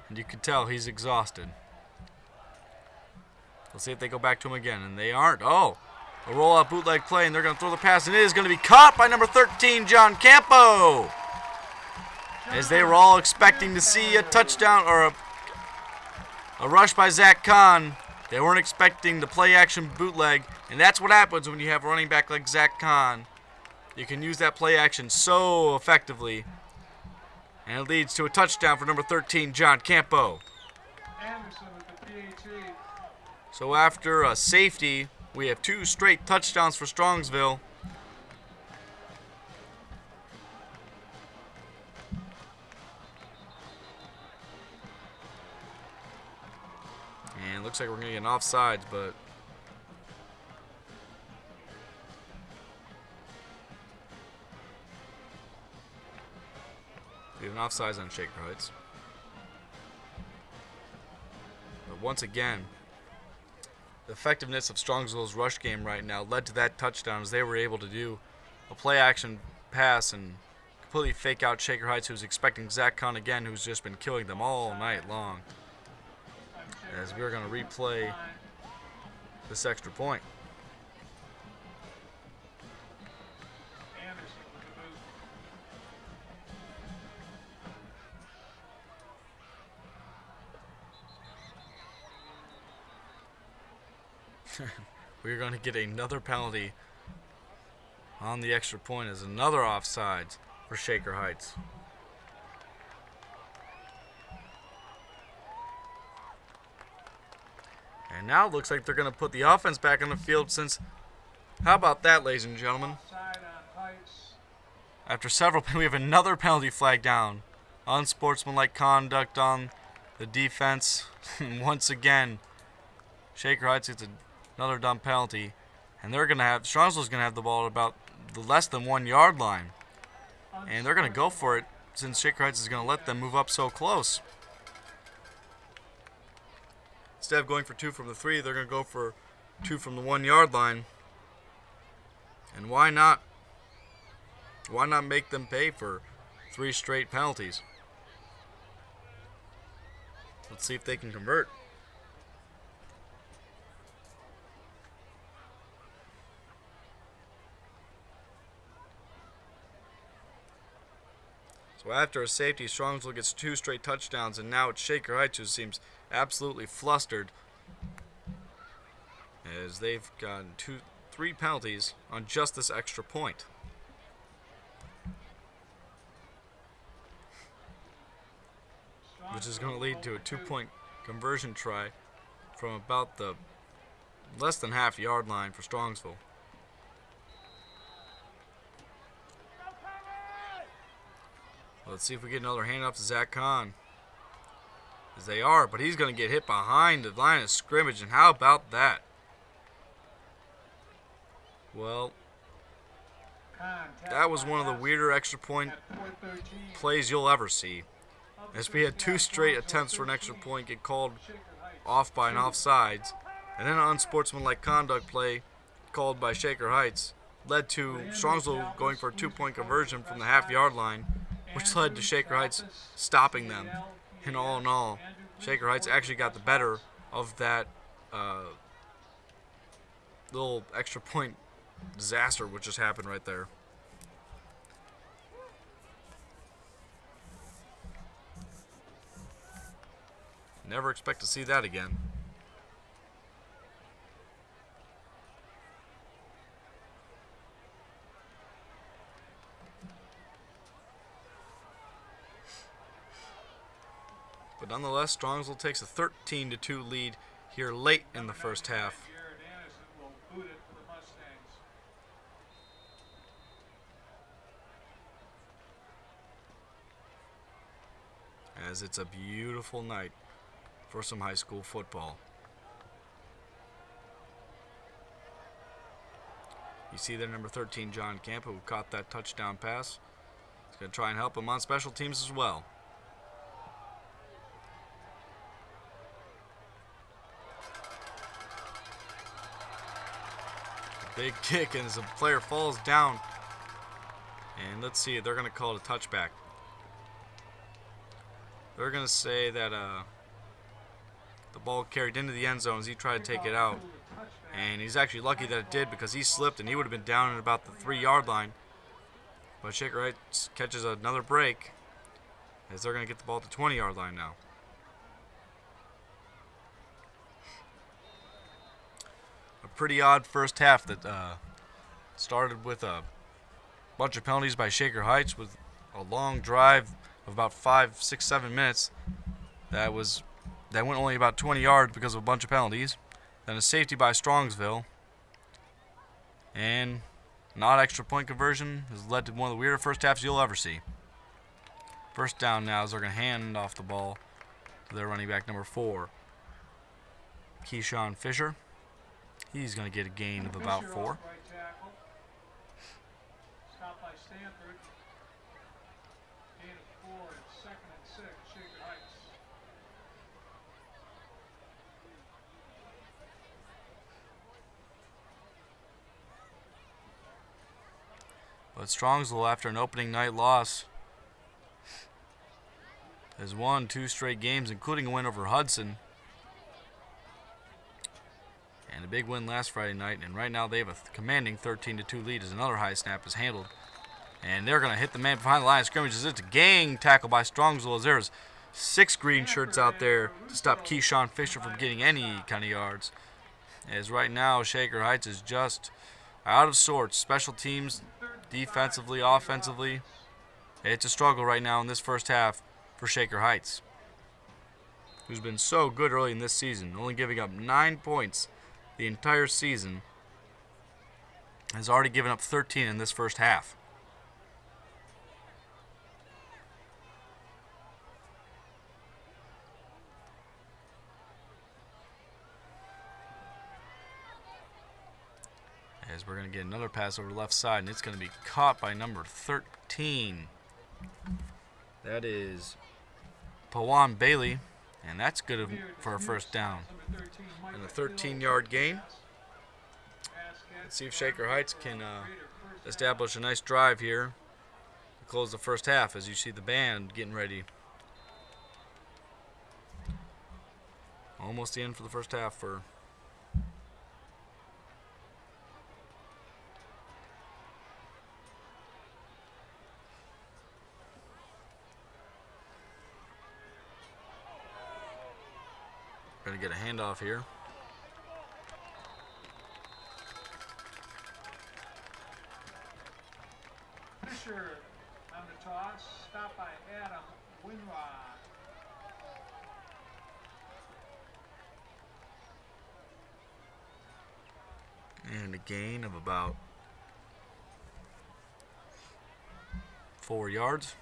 And you can tell he's exhausted. Let's see if they go back to him again, and they aren't. Oh, a rollout bootleg play, and they're going to throw the pass, and it is going to be caught by number 13, John Campo. As they were all expecting to see a touchdown or a rush by Zach Khan. They weren't expecting the play-action bootleg, and that's what happens when you have a running back like Zach Khan. You can use that play-action so effectively, and it leads to a touchdown for number 13, John Campo. So after a safety, we have 2 straight touchdowns for Strongsville. And it looks like we're going to get an offsides, but we have an offsides on Shaker Heights. But once again, the effectiveness of Strongsville's rush game right now led to that touchdown, as they were able to do a play-action pass and completely fake out Shaker Heights, who's expecting Zach Khan again, who's just been killing them all night long. As we're going to replay this extra point. We're going to get another penalty on the extra point as another offsides for Shaker Heights. And now it looks like they're going to put the offense back on the field since, how about that, ladies and gentlemen? After several, we have another penalty flag down Unsportsmanlike conduct on the defense. Once again, Shaker Heights gets another dumb penalty. And they're going to have, Strongsville's going to have the ball at about the less than 1 yard line. And they're going to go for it since Shaker Heights is going to let them move up so close. Instead of going for 2 from the 3, they're going to go for 2 from the 1 yard line. And why not? Why not make them pay for 3 straight penalties? Let's see if they can convert. So after a safety, Strongsville gets 2 straight touchdowns, and now it's Shaker Heights who seems absolutely flustered as they've gotten 3 penalties on just this extra point. Which is going to lead to a 2-point conversion try from about the less than half yard line for Strongsville. Let's see if we get another handoff to Zach Kahn. As they are, but he's going to get hit behind the line of scrimmage, and how about that? Well, that was one of the weirder extra point plays you'll ever see. As we had 2 straight attempts for an extra point get called off by an offsides, and then an unsportsmanlike conduct play called by Shaker Heights led to Strongsville going for a 2-point conversion from the half-yard line, which led to Shaker Heights stopping them. And all in all, Shaker Heights actually got the better of that little extra point disaster which just happened right there. Never expect to see that again. But nonetheless, Strongsville takes a 13-2 lead here late in the first half. As it's a beautiful night for some high school football. You see there number 13, John Campa, who caught that touchdown pass. He's going to try and help him on special teams as well. Big kick, and as the player falls down. And let's see, they're going to call it a touchback. They're going to say that the ball carried into the end zone as he tried to take it out. And he's actually lucky that it did, because he slipped and he would have been down at about the 3-yard line. But Shaker Heights catches another break as they're going to get the ball at the 20-yard line now. A pretty odd first half that started with a bunch of penalties by Shaker Heights with a long drive of about 5, 6, 7 minutes that went only about 20 yards because of a bunch of penalties. Then a safety by Strongsville, and not extra point conversion has led to one of the weirder first halves you'll ever see. First down now as they're going to hand off the ball to their running back number 4, Keyshawn Fisher. He's going to get a gain of about 4. Stop by Stanford. Gain of 4, it's 2nd and 6, Shaker Heights. But Strongsville, after an opening night loss, has won 2 straight games, including a win over Hudson. And a big win last Friday night, and right now they have a commanding 13-2 lead as another high snap is handled. And they're going to hit the man behind the line of scrimmage as it's a gang tackle by Strongsville, as there's 6 green shirts out there to stop Keyshawn Fisher from getting any kind of yards. As right now, Shaker Heights is just out of sorts. Special teams, defensively, offensively. It's a struggle right now in this first half for Shaker Heights, who's been so good early in this season, only giving up 9 points the entire season, has already given up 13 in this first half. as we're going to get another pass over the left side, and it's going to be caught by number 13. That is Pawan Bailey, and that's good for a first down. And a 13-yard gain. Let's see if Shaker Heights can establish a nice drive here to close the first half, as you see the band getting ready. Almost the end for the first half for going to get a handoff here. Fisher on the toss, stopped by Adam Winrod. And a gain of about 4 yards.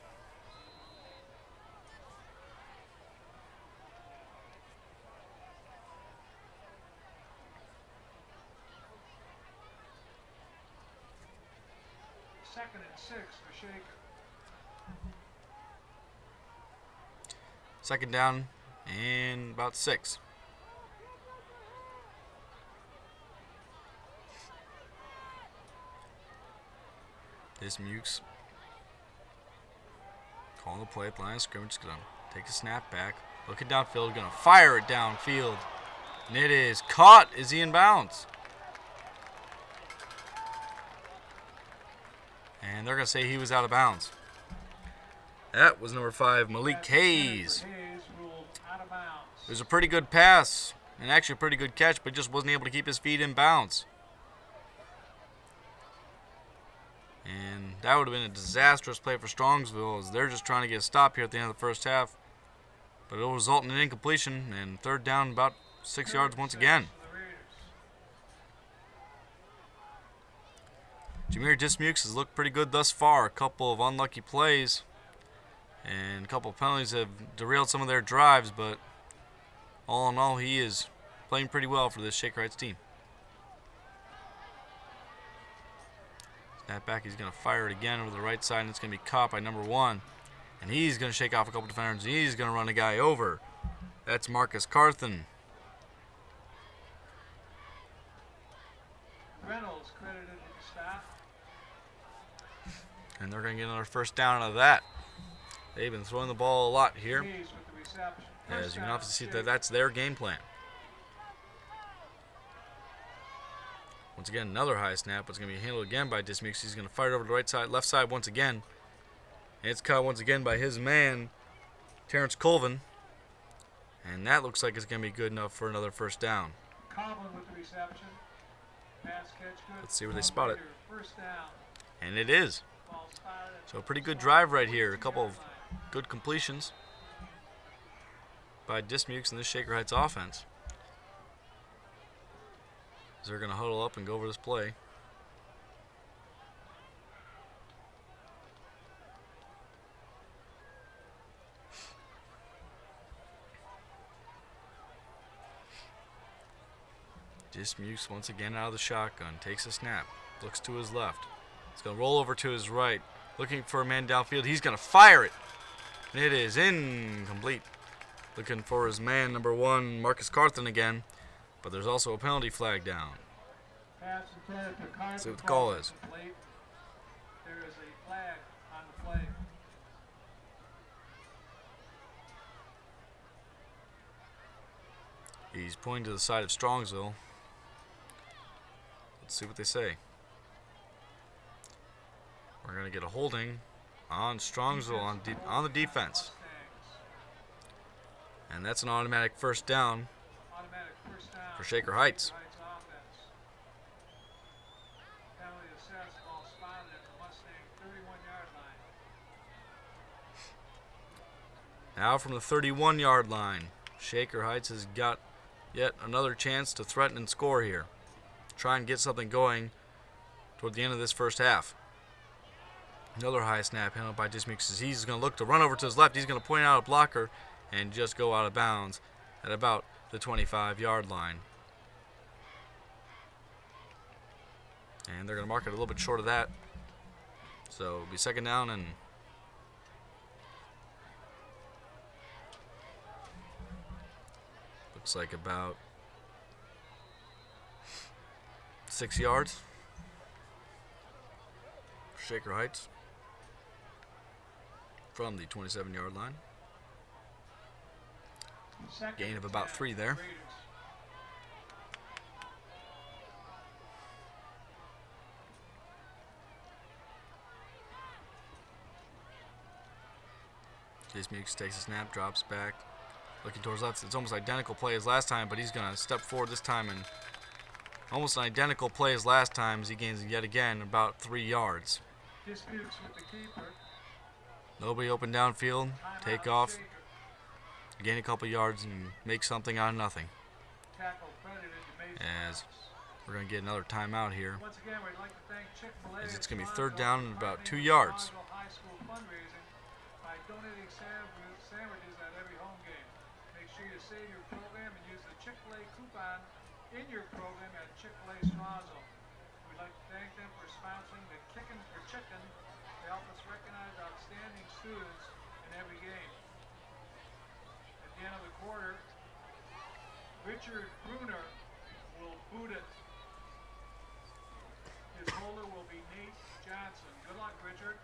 Second and 6 for Shaker. Second down and about 6. This Mukes calling the play at the line of scrimmage. Going to take a snap back. Looking downfield. Going to fire it downfield. And it is caught. Is he in bounds? And they're going to say he was out of bounds. That was number 5, Malik Hayes. It was a pretty good pass, and actually a pretty good catch, but just wasn't able to keep his feet in bounds. And that would have been a disastrous play for Strongsville, as they're just trying to get a stop here at the end of the first half. But it'll result in an incompletion, and third down about 6 yards once again. Jameer Dismukes has looked pretty good thus far. A couple of unlucky plays and a couple of penalties have derailed some of their drives, but all in all, he is playing pretty well for this Shaker Heights team. Snap back, he's going to fire it again over the right side, and it's going to be caught by number 1. And he's going to shake off a couple defenders, and he's going to run a guy over. That's Marcus Carthen. Reynolds credited with the stop. And they're going to get another first down out of that. They've been throwing the ball a lot here. Hayes with the reception. As you can obviously see that that's their game plan. Once again, another high snap. It's going to be handled again by Dismukes. He's going to fire it over to the right side, left side once again. And it's caught once again by his man, Terrence Colvin. And that looks like it's going to be good enough for another first down. Colvin with the reception. Pass catch good. Let's see where they spot it. First down. And it is. Ball spotted at So a pretty good drive right here. A couple of good completions by Dismukes in this Shaker Heights offense. As they're going to huddle up and go over this play. Dismukes once again out of the shotgun. Takes a snap. Looks to his left. He's going to roll over to his right. Looking for a man downfield. He's going to fire it. And it is incomplete. Looking for his man, number 1, Marcus Carthen again. But there's also a penalty flag down. Pass intended to Carter. See what the call is. There is a flag on the play. He's pointing to the side of Strongsville. Let's see what they say. We're going to get a holding on Strongsville on the defense. And that's an automatic first down for Shaker Heights. Penalty assessed, ball spotted at the Mustang 31-yard line. Now from the 31-yard line, Shaker Heights has got yet another chance to threaten and score here. Try and get something going toward the end of this first half. Another high snap handled by Dismukes. He's going to look to run over to his left. He's going to point out a blocker and just go out of bounds at about the 25-yard line. And they're going to mark it a little bit short of that. So it'll be second down and looks like about 6 yards. Shaker Heights from the 27-yard line. Gain of about 3 there. Chase Meeks takes a snap, drops back, looking towards left. It's almost identical play as last time, but he's going to step forward this time, and almost an identical play as last time as he gains yet again about 3 yards. Disputes with the keeper. Nobody open downfield, take off, gain a couple yards, and make something out of nothing. Tackle credited to As we're going to get another timeout here. Once again, we'd like to thank Chick-fil-A As it's going to be third down and about 2 yards. High School fundraising by donating sandwiches at every home game. Make sure you save your program and use the Chick-fil-A coupon in your program at Chick-fil-A Strongsville. We'd like to thank them for sponsoring the Kickin' for Chicken to help us recognize outstanding students in every game. At the end of the quarter, Richard Bruner will boot it. His holder will be Nate Johnson. Good luck, Richard.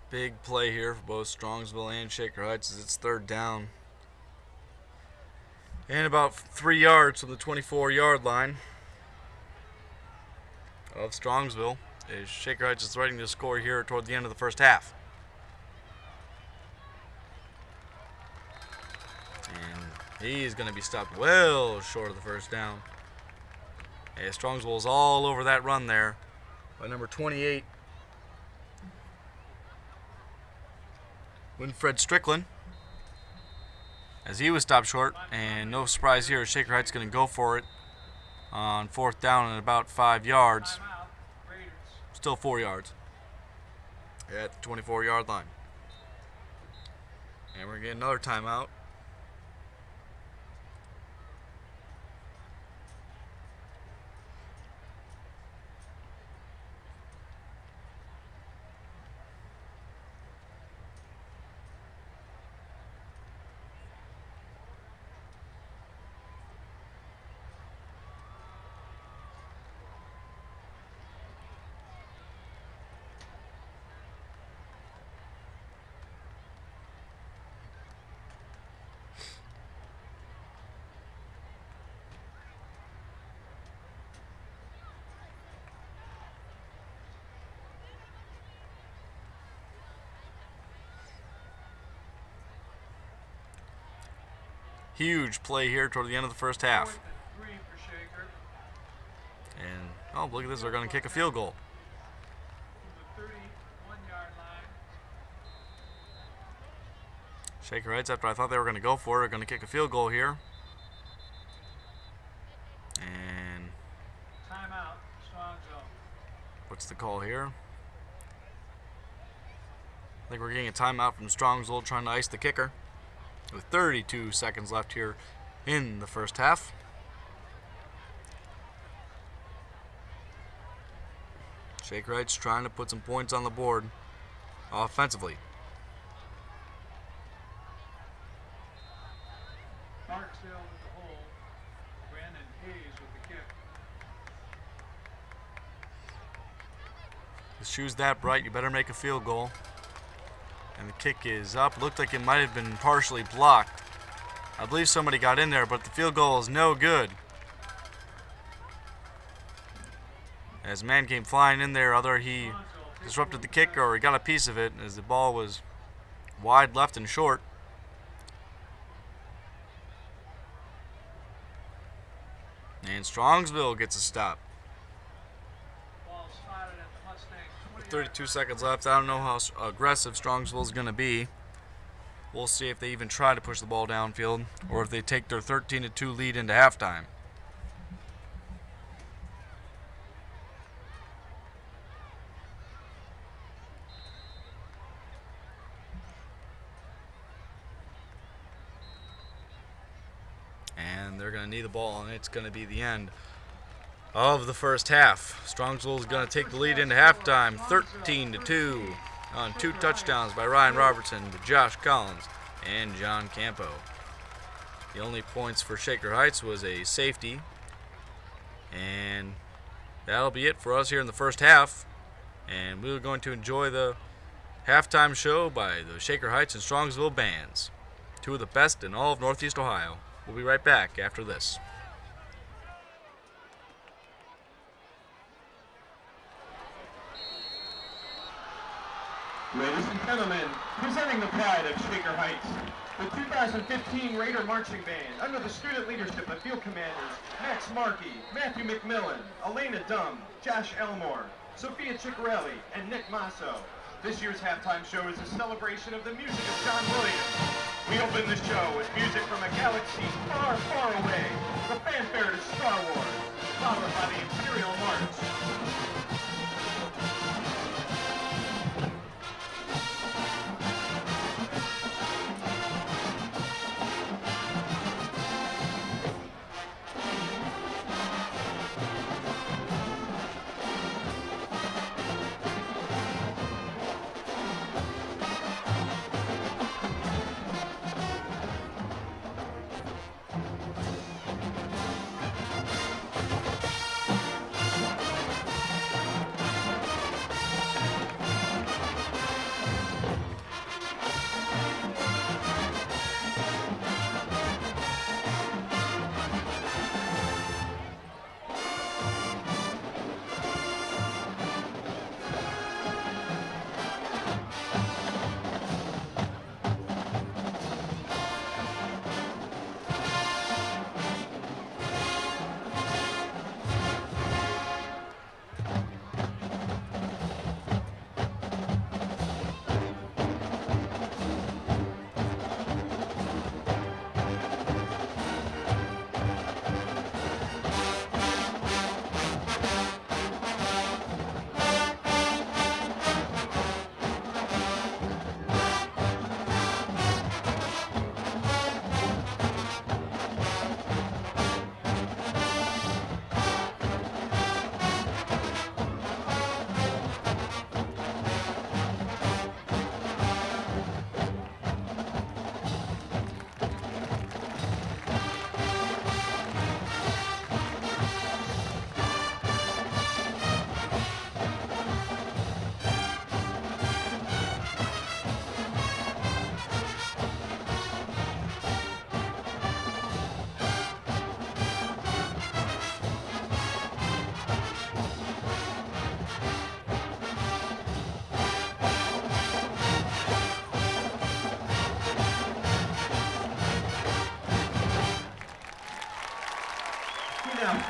Big play here for both Strongsville and Shaker Heights as it's third down. And about 3 yards from the 24-yard line of Strongsville. As Shaker Heights is threatening to score here toward the end of the first half. And he's going to be stopped well short of the first down. As Strongsville is all over that run there by number 28, Winfred Strickland, as he was stopped short. And no surprise here, Shaker Heights going to go for it on fourth down at about 5 yards. Still 4 yards at the 24-yard line. And we're going to get another timeout. Huge play here toward the end of the first half. And, oh, look at this. They're going to kick a field goal. Shaker Heights, after I thought they were going to go for it, are going to kick a field goal here. And timeout, Strongsville. What's the call here? I think we're getting a timeout from Strongsville trying to ice the kicker. With 32 seconds left here in the first half. Shaker Heights trying to put some points on the board offensively. Barksdale with the hole. Brandon Hayes with the kick. The shoe's that bright, you better make a field goal. And the kick is up. Looked like it might have been partially blocked. I believe somebody got in there, but the field goal is no good. As a man came flying in there, either he disrupted the kick or he got a piece of it as the ball was wide left and short. And Strongsville gets a stop. Ball spotted at the Mustang. With 32 seconds left, I don't know how aggressive Strongsville is going to be. We'll see if they even try to push the ball downfield or if they take their 13-2 lead into halftime. and they're going to knee the ball, and it's going to be the end of the first half. Strongsville is going to take the lead into halftime, 13-2, on 2 touchdowns by Ryan Robertson to Josh Collins and John Campo. The only points for Shaker Heights was a safety, and that'll be it for us here in the first half. And we're going to enjoy the halftime show by the Shaker Heights and Strongsville bands, 2 of the best in all of Northeast Ohio. We'll be right back after this. Ladies and gentlemen, presenting the pride of Shaker Heights, the 2015 Raider Marching Band, under the student leadership of Field Commanders Max Markey, Matthew McMillan, Elena Dumm, Josh Elmore, Sophia Ciccarelli, and Nick Masso. This year's halftime show is a celebration of the music of John Williams. We open the show with music from a galaxy far, far away, the fanfare to Star Wars, followed by the Imperial March.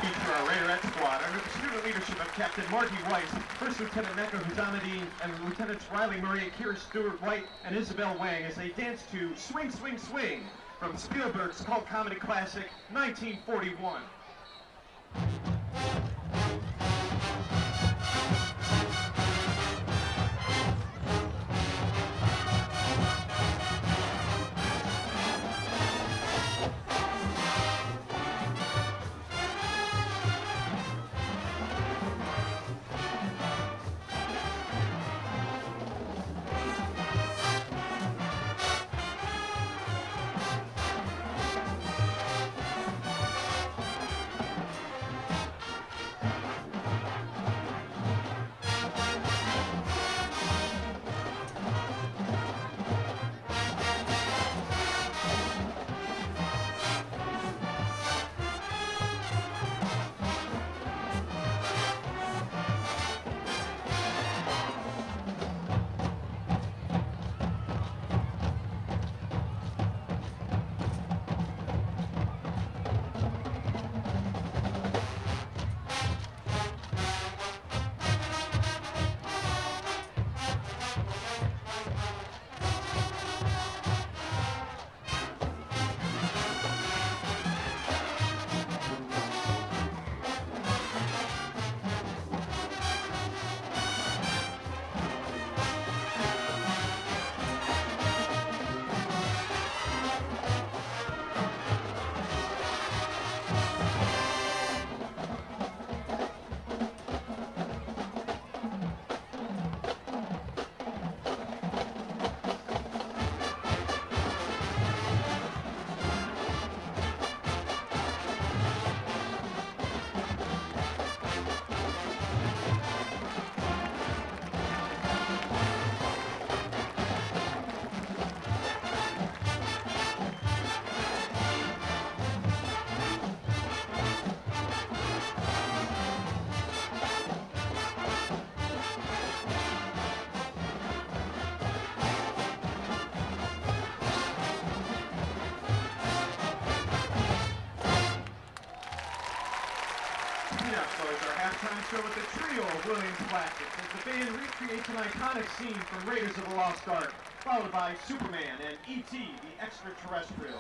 Feature our Raiderette squad under the student leadership of Captain Marty Weiss, First Lieutenant Mecca Huzamadine, and Lieutenants Riley Murray, Kira Stewart White, and Isabel Wang as they dance to Swing, Swing, Swing from Spielberg's cult comedy classic, 1941. halftime show with the trio of Williams classics as the band recreates an iconic scene from Raiders of the Lost Ark, followed by Superman and E.T. the Extraterrestrial.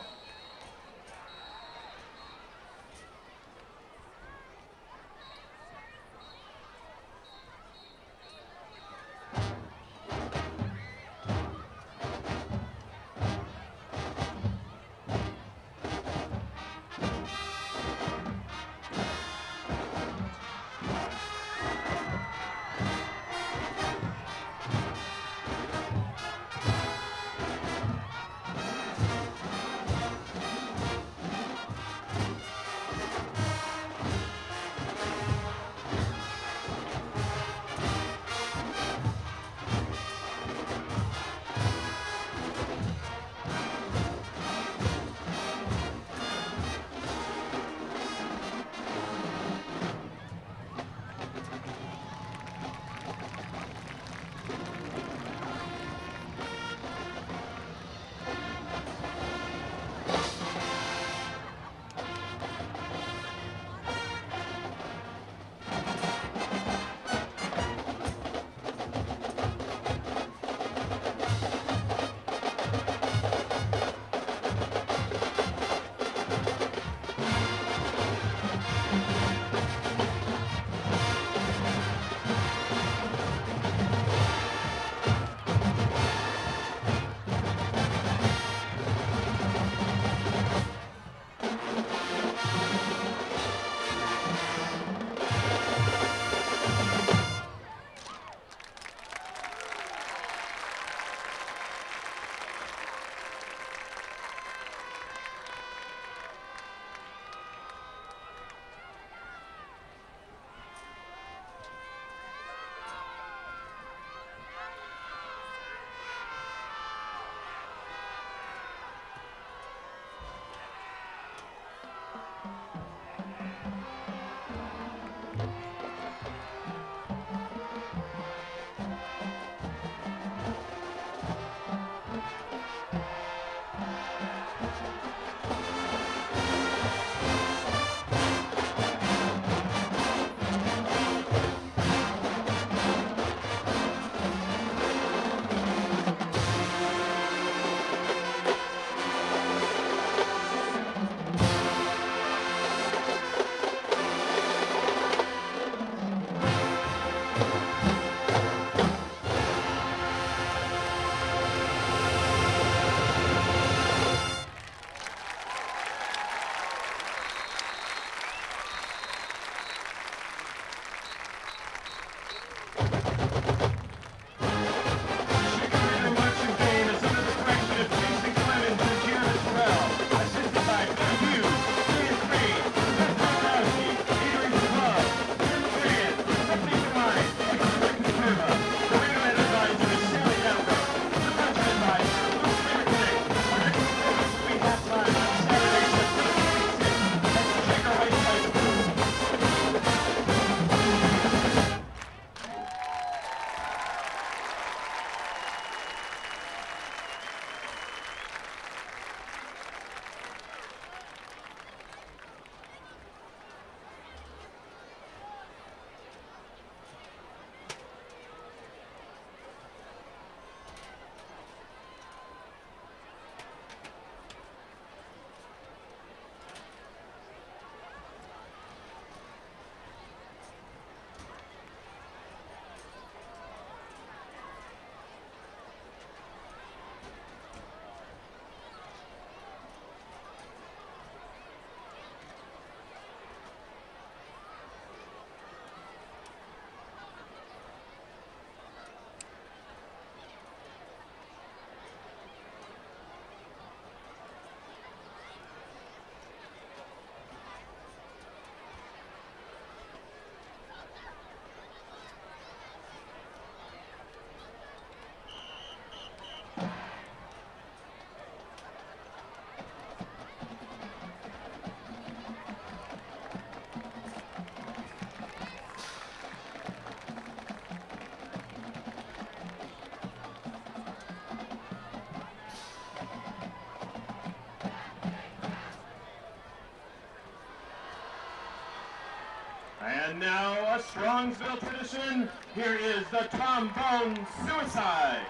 And now a a Strongsville tradition, here is the Trombone Suicide.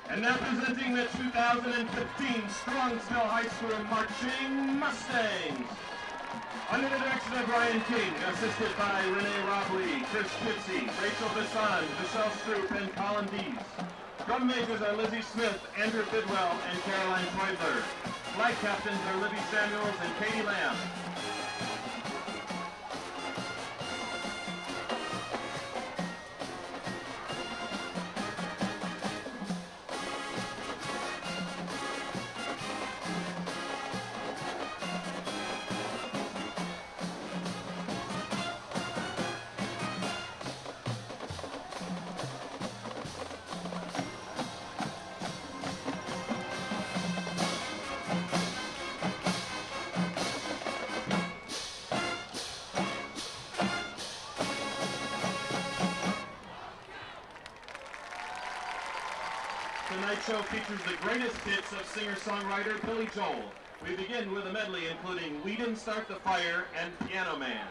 And now presenting the 2015 Strongsville High School Marching Mustangs. Under the direction of Brian King, assisted by Renee Robley, Chris Kitsy, Rachel Bisson, Michelle Stroop, and Colin Dees. Drum majors are Lizzie Smith, Andrew Bidwell, and Caroline Freudler. Flag captains are Libby Samuels and Katie Lamb. Tonight's show features the greatest hits of singer-songwriter Billy Joel. We begin with a medley including We Didn't Start the Fire and Piano Man.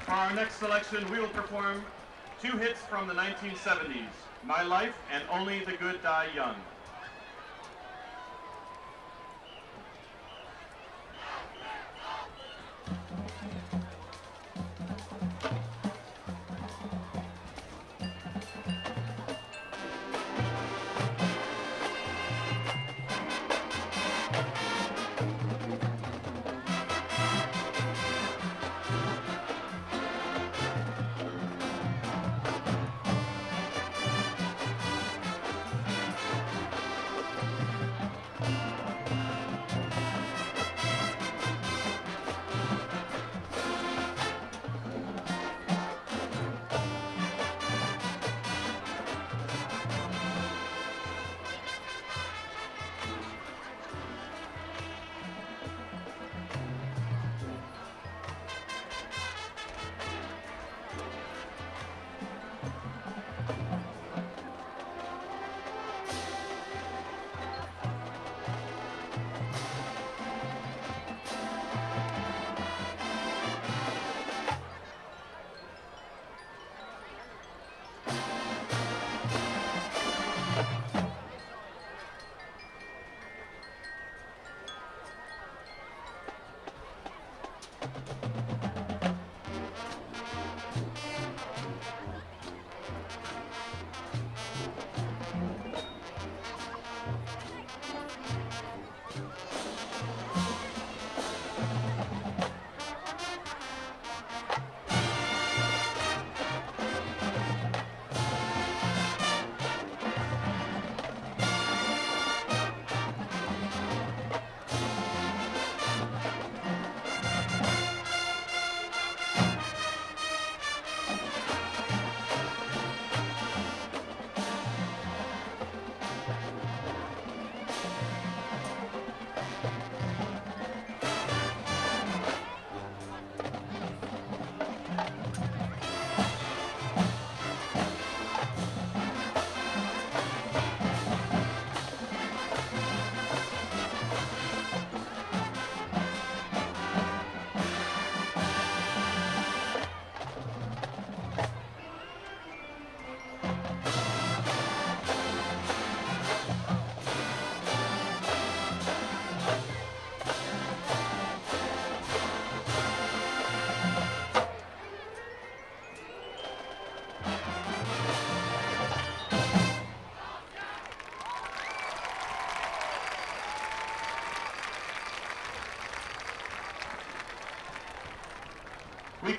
For our next selection, we will perform two hits from the 1970s, My Life and Only the Good Die Young.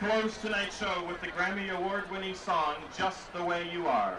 close tonight's show with the Grammy Award-winning song, Just the Way You Are.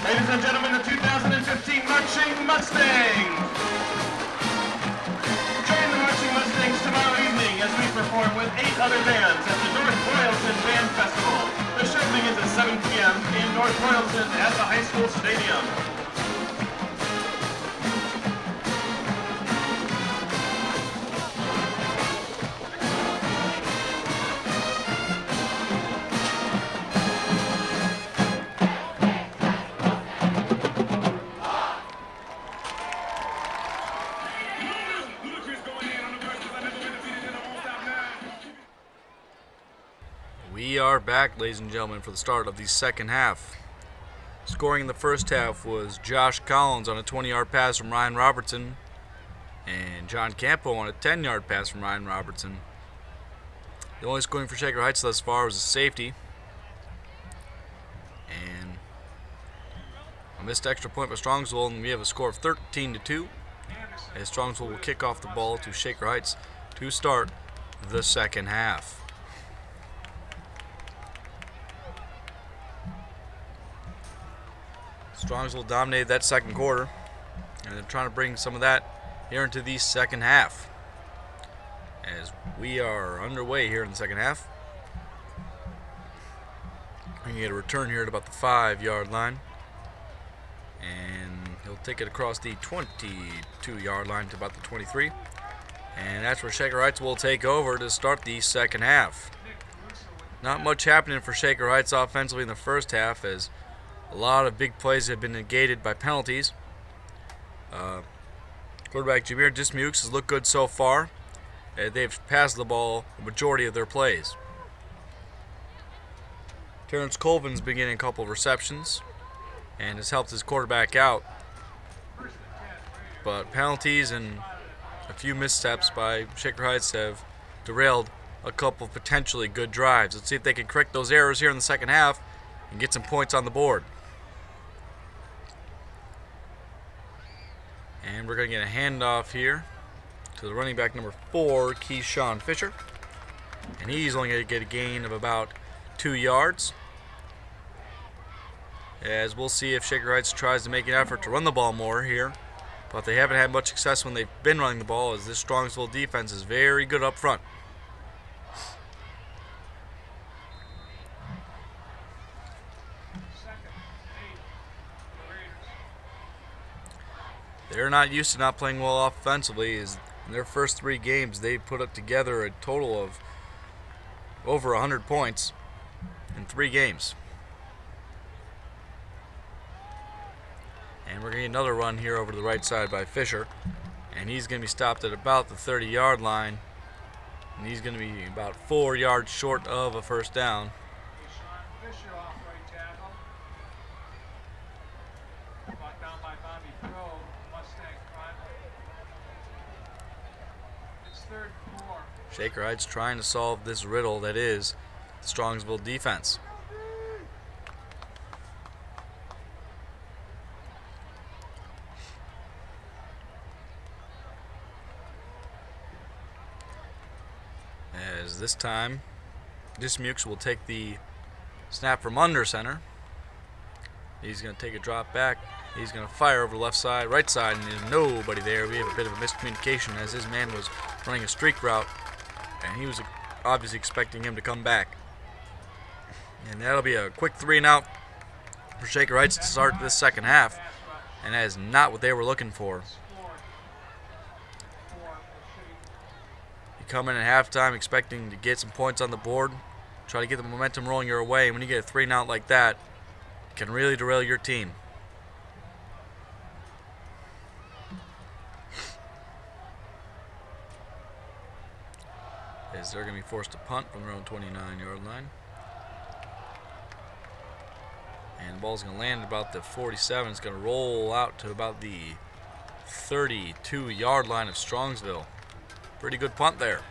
Ladies and gentlemen, the 2015 Marching Mustangs! Join the Marching Mustangs tomorrow evening as we perform with 8 other bands at the North Royalton Band Festival. The show begins at 7 p.m. in North Royalton at the high school stadium. We are back, ladies and gentlemen, for the start of the second half. Scoring in the first half was Josh Collins on a 20-yard pass from Ryan Robertson and John Campo on a 10-yard pass from Ryan Robertson. The only scoring for Shaker Heights thus far was a safety and a missed extra point by Strongsville, and we have a score of 13-2 as Strongsville will kick off the ball to Shaker Heights to start the second half. Strongsville dominated that second quarter, and they're trying to bring some of that here into the second half. As we are underway here in the second half, we can get a return here at about the 5-yard line, and he'll take it across the 22-yard line to about the 23, and that's where Shaker Heights will take over to start the second half. Not much happening for Shaker Heights offensively in the first half, as a lot of big plays have been negated by penalties. Quarterback Jameer Dismukes has looked good so far. They've passed the ball the majority of their plays. Terrence Colvin's been getting a couple of receptions and has helped his quarterback out. But penalties and a few missteps by Shaker Heights have derailed a couple of potentially good drives. Let's see if they can correct those errors here in the second half and get some points on the board. And we're going to get a handoff here to the running back number 4, Keyshawn Fisher. And he's only going to get a gain of about 2 yards. As we'll see if Shaker Heights tries to make an effort to run the ball more here. But they haven't had much success when they've been running the ball, as this Strongsville defense is very good up front. They're not used to not playing well offensively. As in their first 3 games, they put up together a total of over 100 points in 3 games. And we're going to get another run here over to the right side by Fisher. And he's going to be stopped at about the 30-yard line. And he's going to be about 4 yards short of a first down. Fisher off right tackle. Brought down by Bobby Crow, Mustang front. It's 3rd and 4. Shaker Heights trying to solve this riddle that is the Strongsville defense. As this time, Dismukes will take the snap from under center. He's going to take a drop back. He's going to fire over the left side, right side, and there's nobody there. We have a bit of a miscommunication as his man was running a streak route, and he was obviously expecting him to come back. And that'll be a quick 3-and-out for Shaker Heights to start this second half, and that is not what they were looking for. You come in at halftime expecting to get some points on the board, try to get the momentum rolling your way, and when you get a 3-and-out like that, it can really derail your team. As they're going to be forced to punt from their own 29-yard line. And the ball's going to land about the 47. It's going to roll out to about the 32-yard line of Strongsville. Pretty good punt there.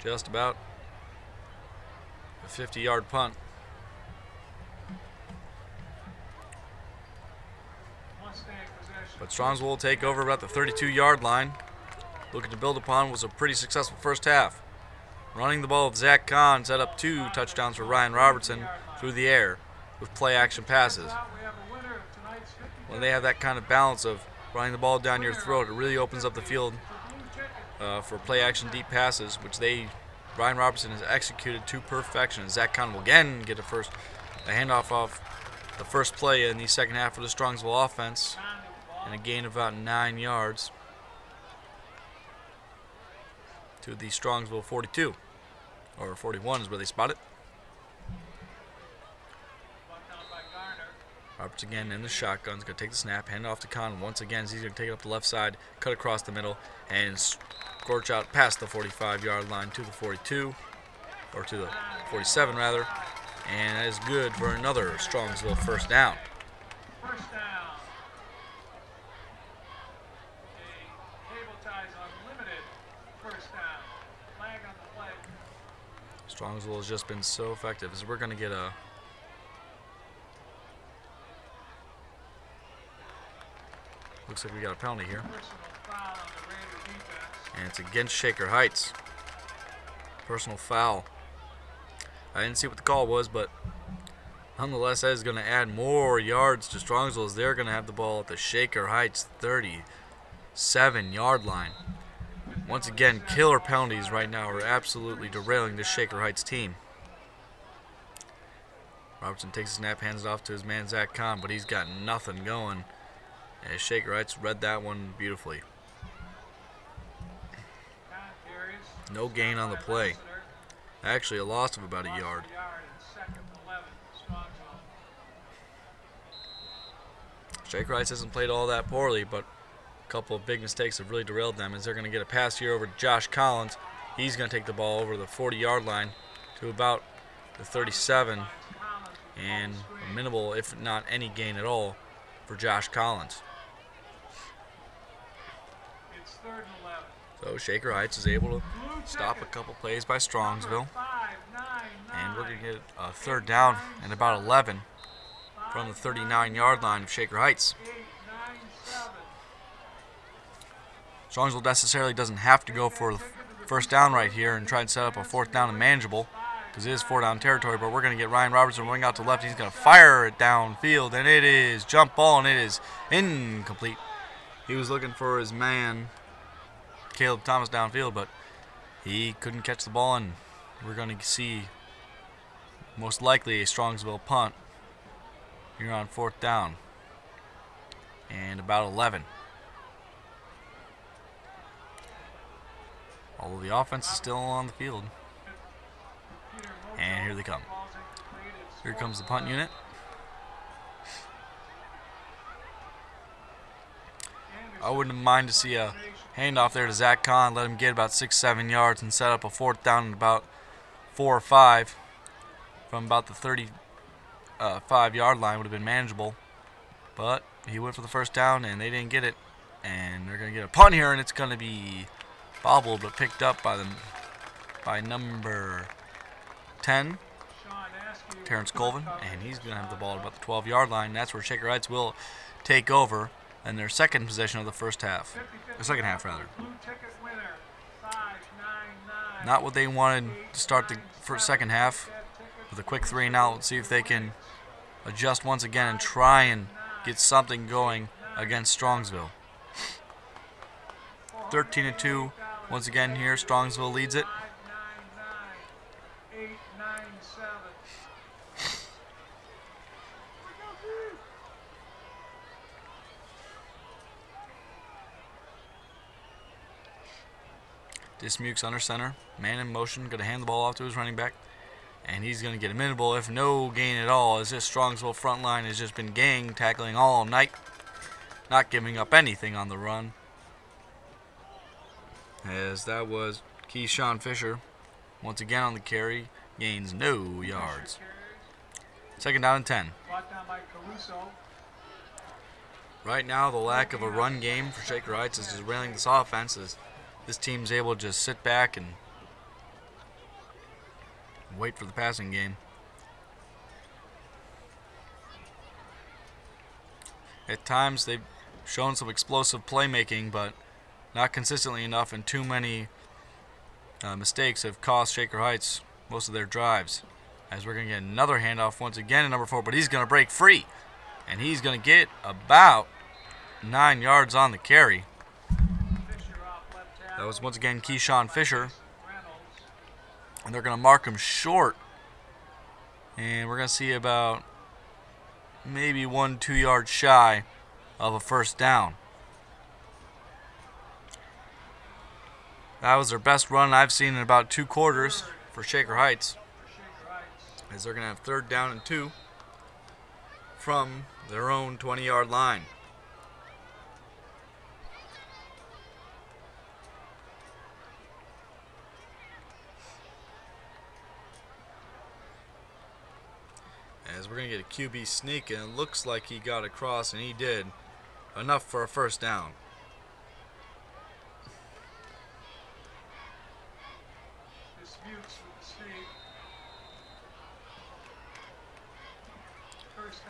Just about a 50-yard punt. But Strongsville will take over about the 32-yard line. Looking to build upon was a pretty successful first half. Running the ball with Zach Kahn set up 2 touchdowns for Ryan Robertson through the air with play-action passes. When they have that kind of balance of running the ball down your throat, it really opens up the field for play-action deep passes, which Ryan Robertson has executed to perfection. Zach Kahn will again get a handoff off the first play in the second half of the Strongsville offense, and a gain of about 9 yards to the Strongsville 42, or 41 is where they spot it. Roberts again in the shotgun. He's going to take the snap, hand it off to Kahn once again. He's going to take it up the left side, cut across the middle, and scorch out past the 45-yard line to the 42, or to the 47 rather. And that is good for another Strongsville first down. First down. A cable ties unlimited first down. Flag on the play. Strongsville has just been so effective. As we're going to get a looks like we got a penalty here. And it's against Shaker Heights. Personal foul. I didn't see what the call was, but nonetheless, that is going to add more yards to Strongsville as they're going to have the ball at the Shaker Heights 37-yard line. Once again, killer penalties right now are absolutely derailing this Shaker Heights team. Robertson takes a snap, hands it off to his man Zach Kahn, but he's got nothing going. As Shaker Heights read that one beautifully. No gain on the play. Actually, a loss of about a yard. Shaker Heights hasn't played all that poorly, but a couple of big mistakes have really derailed them as they're going to get a pass here over to Josh Collins. He's going to take the ball over the 40-yard line to about the 37, and a minimal, if not any gain at all, for Josh Collins. So Shaker Heights is able to stop a couple plays by Strongsville. And we're going to get a third down and about 11 from the 39-yard line of Shaker Heights. Strongsville necessarily doesn't have to go for the first down right here and try and set up a fourth down and manageable, because it is 4-down territory, but we're going to get Ryan Robertson running out to left. He's going to fire it downfield, and it is jump ball, and it is incomplete. He was looking for his man, Caleb Thomas, downfield, but he couldn't catch the ball, and we're going to see most likely a Strongsville punt here on fourth down and about 11. Although the offense is still on the field. And here they come. Here comes the punt unit. I wouldn't mind to see a handoff there to Zach Kahn, let him get about 6-7 yards and set up a 4th down and about 4 or 5 from about the 35-yard line. Would have been manageable, but he went for the 1st down and they didn't get it, and they're going to get a punt here, and it's going to be bobbled but picked up by number 10, Terrence Colvin, and he's going to have the ball at about the 12-yard line. That's where Shaker Heights will take over in their second possession of the first half. The second half, rather. Not what they wanted to start the second half with a quick 3 and out. Let's see if they can adjust once again and try and get something going against Strongsville. 13-2. Once again here, Strongsville leads it. Dismukes under center, man in motion, going to hand the ball off to his running back, and he's going to get a minutable, if no gain at all, as this Strongsville front line has just been gang tackling all night, not giving up anything on the run. As that was Keyshawn Fisher, once again on the carry, gains no yards. 2nd down and 10. Right now, the lack of a run game for Shaker Heights is just railing this offense, as this team's able to just sit back and wait for the passing game. At times, they've shown some explosive playmaking, but not consistently enough, and too many mistakes have cost Shaker Heights most of their drives. As we're going to get another handoff once again to number 4, but he's going to break free, and he's going to get about 9 yards on the carry. That was once again Keyshawn Fisher, and they're going to mark him short, and we're going to see about maybe 1-2 yards shy of a 1st down. That was their best run I've seen in about 2 quarters for Shaker Heights, as they're going to have 3rd down and 2 from their own 20-yard line. As we're going to get a QB sneak, and it looks like he got across, and he did. Enough for a 1st down. Disputes with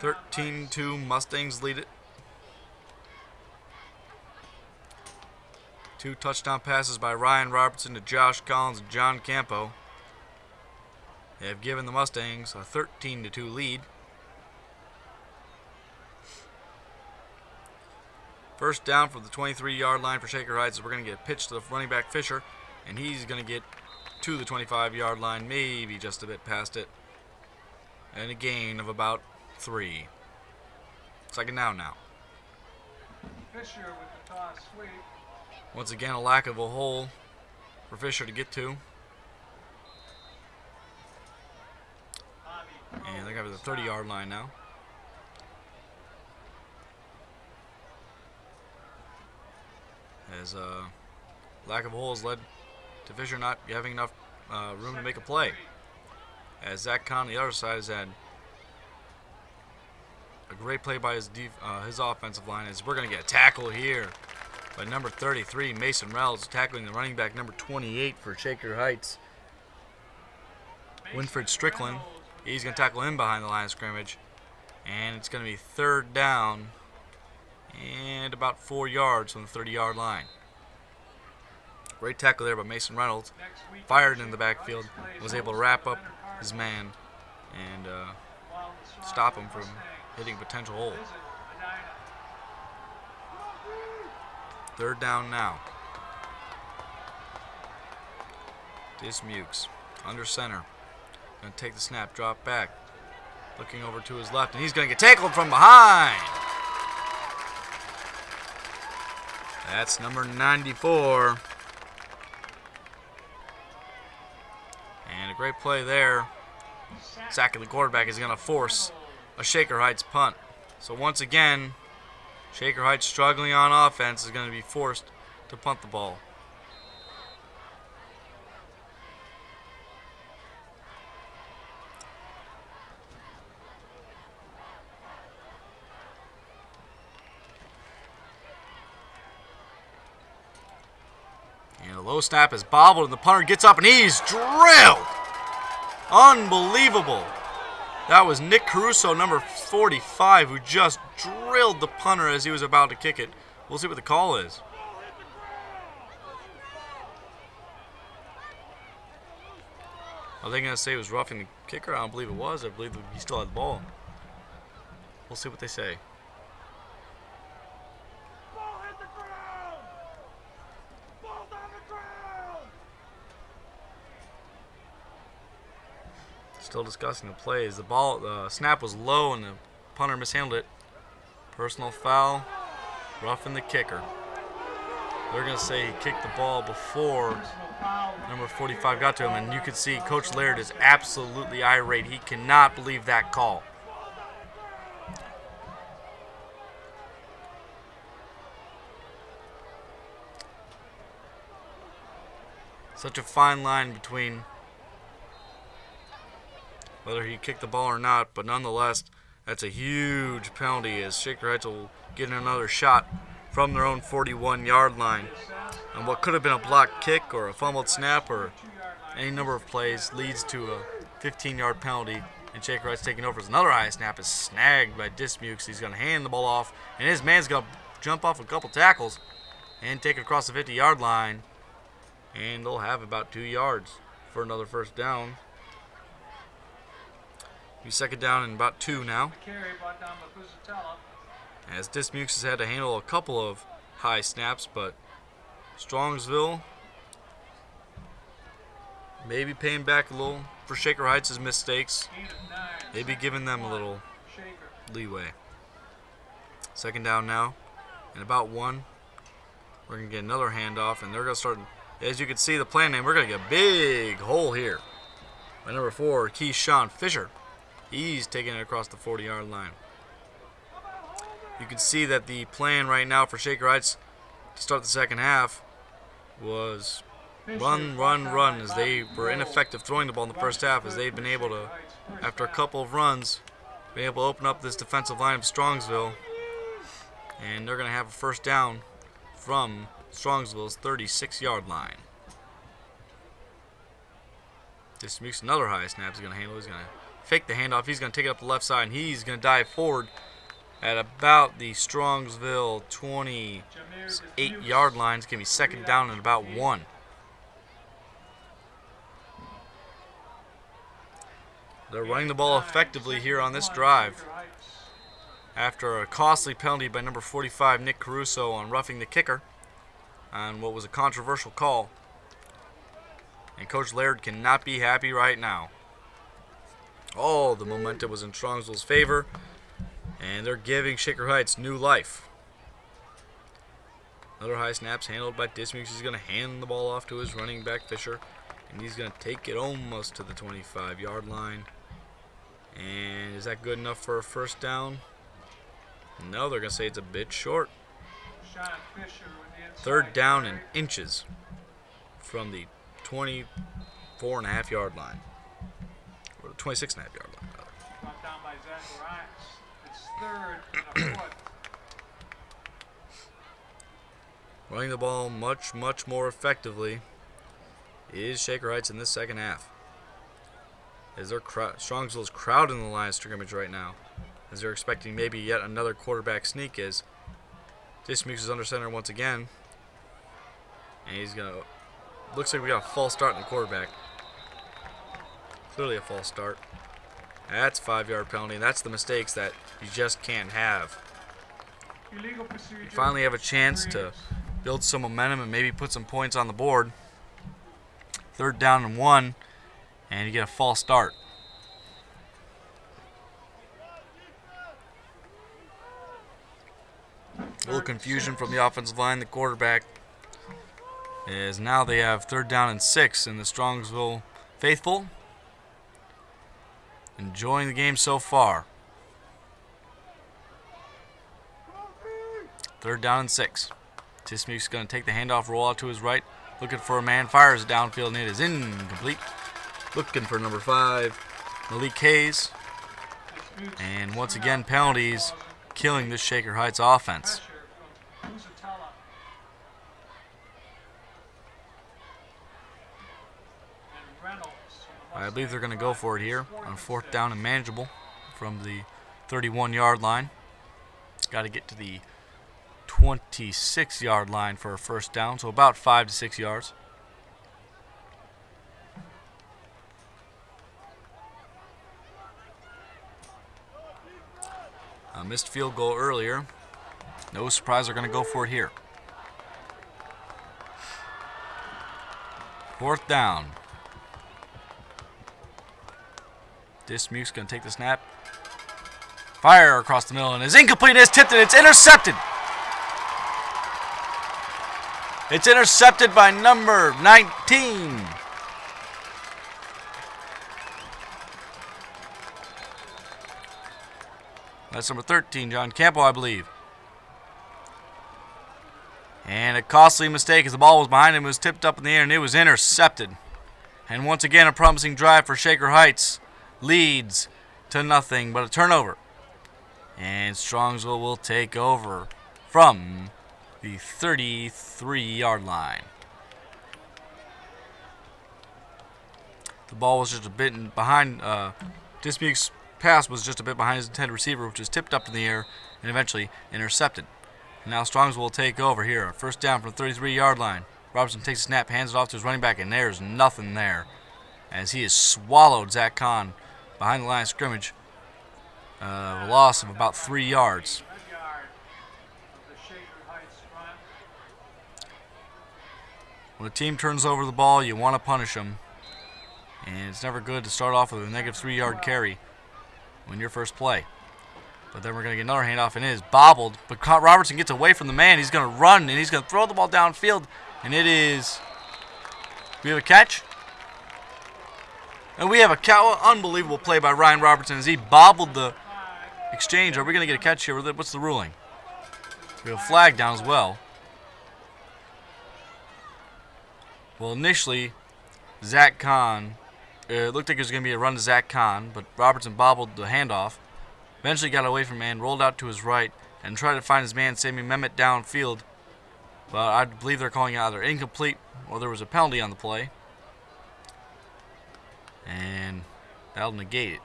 the state. 13-2, Mustangs lead it. 2 touchdown passes by Ryan Robertson to Josh Collins and John Campo. They have given the Mustangs a 13-2 lead. 1st down from the 23-yard line for Shaker Heights. We're going to get pitched to the running back Fisher, and he's going to get to the 25-yard line, maybe just a bit past it, and a gain of about 3. 2nd down now. Fisher with the toss sweep. Once again, a lack of a hole for Fisher to get to. And they're going to have the 30-yard line now. As lack of holes led to Fisher not having enough room to make a play. As Zach Kahn on the other side has had a great play by his offensive line. As we're going to get a tackle here by number 33, Mason Reynolds, tackling the running back number 28 for Shaker Heights, Winfred Strickland. He's going to tackle him behind the line of scrimmage. And it's going to be 3rd down and about 4 yards from the 30-yard line. Great tackle there by Mason Reynolds. Fired in the backfield. Was able to wrap up his man and stop him from hitting a potential hole. 3rd down now. Dismukes under center. Going to take the snap, drop back. Looking over to his left, and he's going to get tackled from behind. That's number 94. And a great play there. Sacking the quarterback is going to force a Shaker Heights punt. So once again, Shaker Heights, struggling on offense, is going to be forced to punt the ball. And a low snap is bobbled, and the punter gets up, and he's drilled. Unbelievable. That was Nick Caruso, number 45, who just drilled the punter as he was about to kick it. We'll see what the call is. Are they going to say it was roughing the kicker? I don't believe it was. I believe he still had the ball. We'll see what they say. Ball hit the ground! Ball's on the ground! Still discussing the plays. The snap was low and the punter mishandled it. Personal foul, roughing the kicker. They're going to say he kicked the ball before number 45 got to him, and you can see Coach Laird is absolutely irate. He cannot believe that call. Such a fine line between whether he kicked the ball or not, but nonetheless, that's a huge penalty as Shaker Heights will get another shot from their own 41-yard line. And what could have been a blocked kick or a fumbled snap or any number of plays leads to a 15-yard penalty, and Shaker Heights taking over as another high snap is snagged by Dismukes. He's going to hand the ball off, and his man's going to jump off a couple tackles and take it across the 50-yard line, and they'll have about 2 yards for another first down. Be second down and about 2 now, as Dismukes has had to handle a couple of high snaps, but Strongsville maybe paying back a little for Shaker Heights' mistakes, maybe giving them a little leeway. Second down now and about 1. We're going to get another handoff, and they're going to start, as you can see the plan name, we're going to get a big hole here by number 4, Keyshawn Fisher. He's taking it across the 40-yard line. You can see that the plan right now for Shaker Heights to start the second half was run, run, run, as they were ineffective throwing the ball in the first half, as they've been able to, after a couple of runs, be able to open up this defensive line of Strongsville. And they're going to have a first down from Strongsville's 36-yard line. This makes another high snap. He's going to handle. He's going to fake the handoff. He's going to take it up the left side, and he's going to dive forward at about the Strongsville 28-yard line. It's going to be second down and about 1. They're running the ball effectively here on this drive after a costly penalty by number 45, Nick Caruso, on roughing the kicker on what was a controversial call. And Coach Laird cannot be happy right now. Oh, the momentum was in Strongsville's favor, and they're giving Shaker Heights new life. Another high snap's handled by Dismukes. He's going to hand the ball off to his running back, Fisher, and he's going to take it almost to the 25-yard line. And is that good enough for a first down? No, they're going to say it's a bit short. Third down and inches from the 24.5-yard line. Or the 26.5-yard line, rather. Brought down by Zach. It's third and a foot. Running the ball much, much more effectively is Shaker Heights in this second half. As their Strongsville's crowding the line of scrimmage right now, as they're expecting maybe yet another quarterback sneak, as Dismukes is under center once again. And he's going to, looks like we got a false start in the quarterback. Clearly a false start. That's 5-yard penalty, and that's the mistakes that you just can't have. Illegal procedure. You finally have a chance to build some momentum and maybe put some points on the board. Third down and 1, and you get a false start. A little confusion from the offensive line. The quarterback is now they have third down and 6, and the Strongsville faithful enjoying the game so far. 3rd down and 6. Dismuke's going to take the handoff, roll out to his right. Looking for a man, fires it downfield, and it is incomplete. Looking for number 5, Malik Hayes. And once again, penalties killing this Shaker Heights offense. I believe they're going to go for it here on 4th down and manageable from the 31-yard line. Got to get to the 26-yard line for a 1st down, so about 5 to 6 yards. A missed field goal earlier. No surprise they're going to go for it here. 4th down. Dismuke's going to take the snap. Fire across the middle and is incomplete. It's tipped and it's intercepted. It's intercepted by number 19. That's number 13, John Campbell, I believe. And a costly mistake as the ball was behind him. It was tipped up in the air and it was intercepted. And once again, a promising drive for Shaker Heights. Leads to nothing but a turnover. And Strongsville will take over from the 33-yard line. The ball was just a bit behind. Dismuke's pass was just a bit behind his intended receiver, which was tipped up in the air and eventually intercepted. And now Strongsville will take over here. 1st down from the 33-yard line. Robertson takes a snap, hands it off to his running back, and there's nothing there as he has swallowed Zach Kahn behind the line of scrimmage. A loss of about 3 yards. When a team turns over the ball, you want to punish them. And it's never good to start off with a negative 3-yard carry when your first play. But then we're going to get another handoff, and it is bobbled. But Robertson gets away from the man. He's going to run, and he's going to throw the ball downfield. And it is... We have a catch? And we have a unbelievable play by Ryan Robertson as he bobbled the exchange. Are we going to get a catch here? What's the ruling? We have a flag down as well. Well, initially, Zach Kahn, it looked like it was going to be a run to Zach Kahn, but Robertson bobbled the handoff. Eventually got away from man, rolled out to his right, and tried to find his man, Sammy Mehmet, downfield. But I believe they're calling it either incomplete or there was a penalty on the play. And that'll negate it.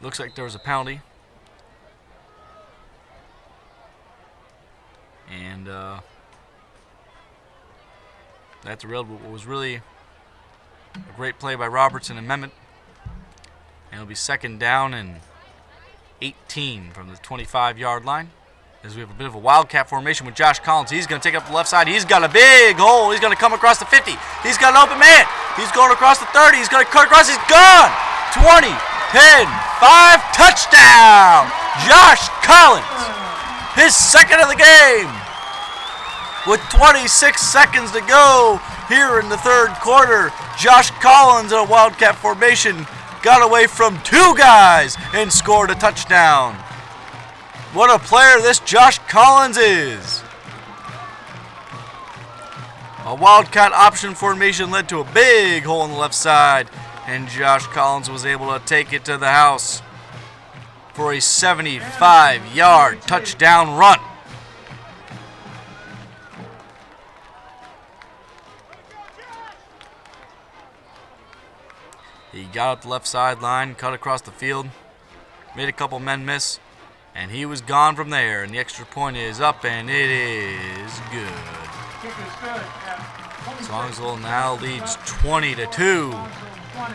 Looks like there was a penalty. And that's a real, what was really a great play by Robertson and Mehmet. And it'll be 2nd down and 18 from the 25-yard line. As we have a bit of a wildcat formation with Josh Collins. He's going to take up the left side. He's got a big hole. He's going to come across the 50. He's got an open man. He's going across the 30. He's going to cut across. He's gone. 20, 10, 5, touchdown. Josh Collins. His 2nd of the game. With 26 seconds to go here in the 3rd quarter, Josh Collins in a wildcat formation got away from 2 guys and scored a touchdown. What a player this Josh Collins is. A wildcat option formation led to a big hole on the left side, and Josh Collins was able to take it to the house for a 75-yard touchdown run. He got up the left sideline, cut across the field, made a couple men miss, and he was gone from there. And the extra point is up, and it is good. Strongsville now leads 20-2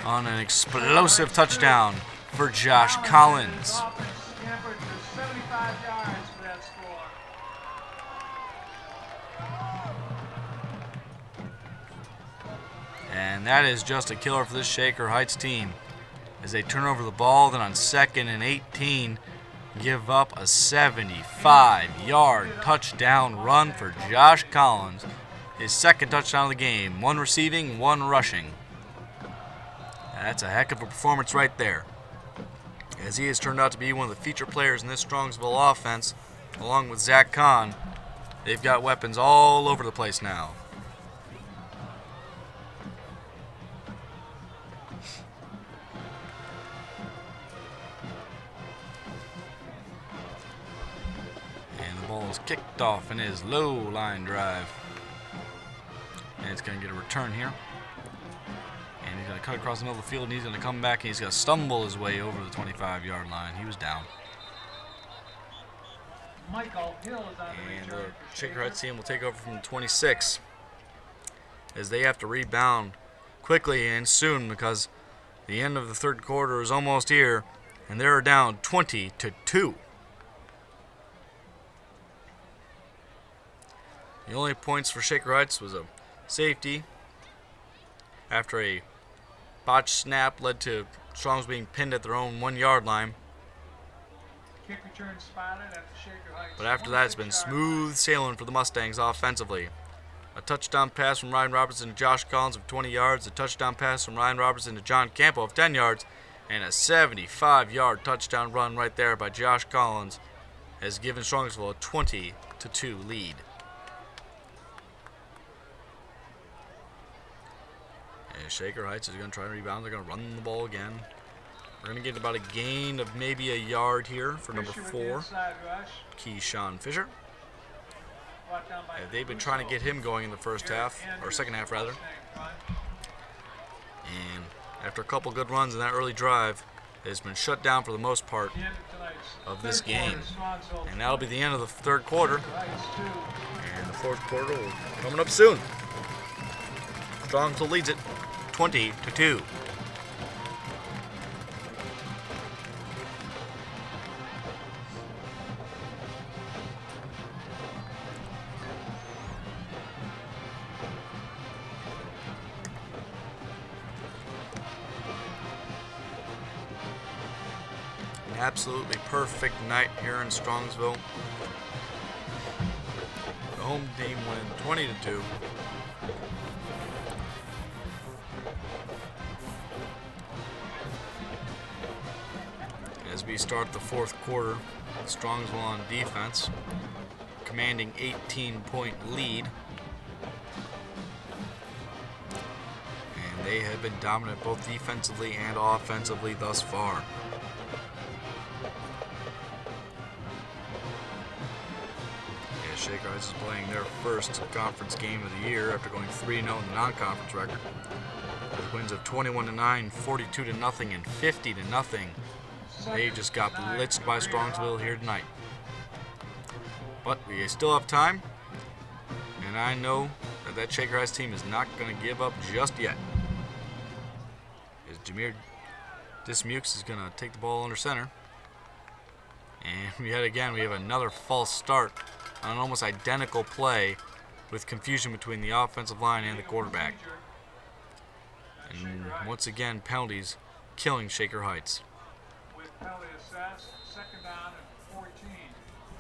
on an explosive touchdown for Josh Collins. And that is just a killer for this Shaker Heights team. As they turn over the ball, then on 2nd and 18, give up a 75-yard touchdown run for Josh Collins. His 2nd touchdown of the game. 1 receiving, 1 rushing. That's a heck of a performance right there, as he has turned out to be one of the feature players in this Strongsville offense along with Zach Kahn, they've got weapons all over the place now. And the ball is kicked off in his low line drive. And it's going to get a return here. And he's going to cut across the middle of the field, and he's going to come back, and he's going to stumble his way over the 25-yard line. He was down. Michael Hill is on the And return the for Shaker Shaker. Hts team will take over from the 26 as they have to rebound quickly and soon because the end of the third quarter is almost here, and they're down 20-2. The only points for Shaker Hts was a safety after a botched snap led to Strongs being pinned at their own 1-yard line. Kick return spotted at the Shaker Heights. But after that, it's been 26-yard smooth sailing for the Mustangs offensively. A touchdown pass from Ryan Robertson to Josh Collins of 20 yards, a touchdown pass from Ryan Robertson to John Campo of 10 yards, and a 75-yard touchdown run right there by Josh Collins has given Strongsville a 20-2 lead. And Shaker Heights is going to try to rebound. They're going to run the ball again. We're going to get about a gain of maybe a yard here for number Fisher with the 4, inside rush. Keyshawn Fisher. Brought down by They've been trying to get him going in the first half, or second half rather. And after a couple good runs in that early drive, it's been shut down for the most part of this game. And that'll be the end of the third quarter. And the fourth quarter will be coming up soon. Strongsville leads it 20-2. An absolutely perfect night here in Strongsville. The home team win 20-2. As we start the fourth quarter, Strongsville on defense, commanding 18-point lead. And they have been dominant both defensively and offensively thus far. Shaker Hts is playing their first conference game of the year after going 3-0 in the non-conference record. With wins of 21-9, 42-0, and 50-0. They just got blitzed by Strongsville here tonight. But we still have time, and I know that Shaker Hts team is not going to give up just yet. As Jameer Dismukes is going to take the ball under center. And yet again, we have another false start on an almost identical play with confusion between the offensive line and the quarterback. And once again, penalties killing Shaker Hts. With penalty assessed, second down and 14.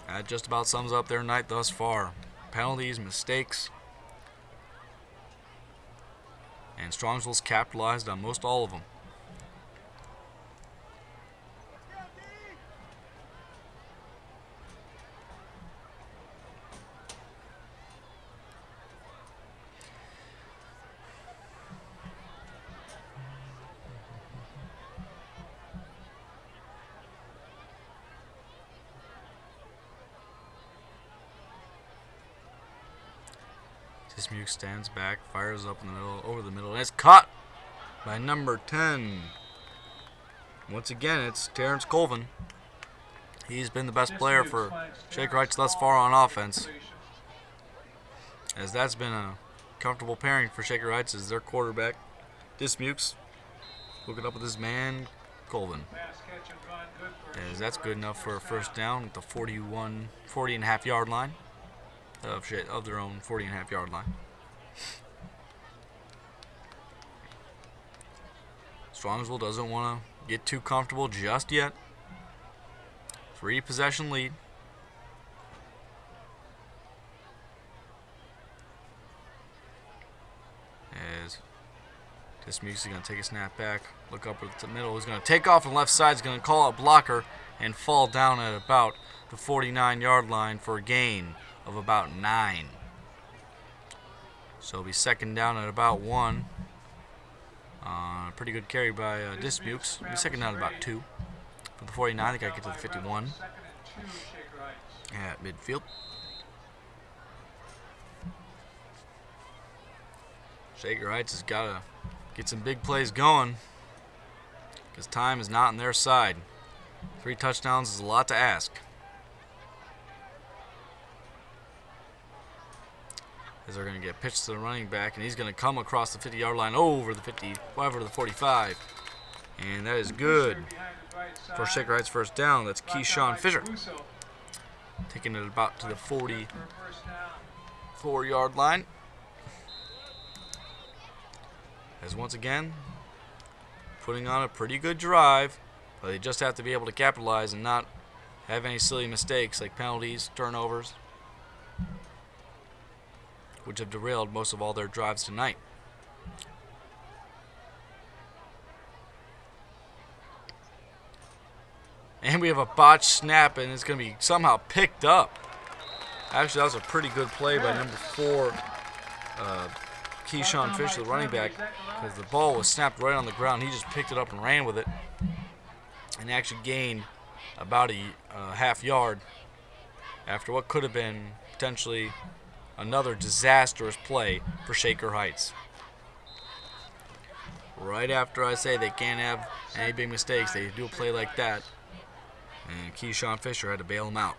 That just about sums up their night thus far. Penalties, mistakes, and Strongsville's capitalized on most all of them. Dismuke stands back, fires up in the middle, over the middle, and it's caught by number 10. Once again, it's Terrence Colvin. He's been the best player for Shaker Hts thus far on offense, as that's been a comfortable pairing for Shaker Hts as their quarterback. Dismukes hooking up with his man, Colvin. As that's good enough for a first down at the 40-and-a-half-yard line. Of their own 40-and-a-half-yard line. Strongsville doesn't want to get too comfortable just yet. 3-possession lead. As Dismukes is going to take a snap back, look up at the middle. He's going to take off on the left side. He's going to call a blocker and fall down at about the 49-yard line for a gain of about 9. So it'll be second down at about 1. Pretty good carry by Dismukes. It'll be second down at about 2. For the 49, they got to get to the 51 at midfield. Shaker Heights has got to get some big plays going because time is not on their side. 3 touchdowns is a lot to ask. As they're going to get pitched to the running back, and he's going to come across the 50-yard line over the 55 to the 45. And that is good for Shaker Heights first down. That's Keyshawn Fisher. Taking it about to the 44-yard line. As once again, putting on a pretty good drive, but they just have to be able to capitalize and not have any silly mistakes like penalties, turnovers, which have derailed most of all their drives tonight. And we have a botched snap, and it's going to be somehow picked up. Actually, that was a pretty good play by number 4, Keyshawn Fisher, the running back, because the ball was snapped right on the ground. He just picked it up and ran with it, and actually gained about a half yard after what could have been potentially another disastrous play for Shaker Heights. Right after I say they can't have any big mistakes, they do a play like that, and Keyshawn Fisher had to bail him out.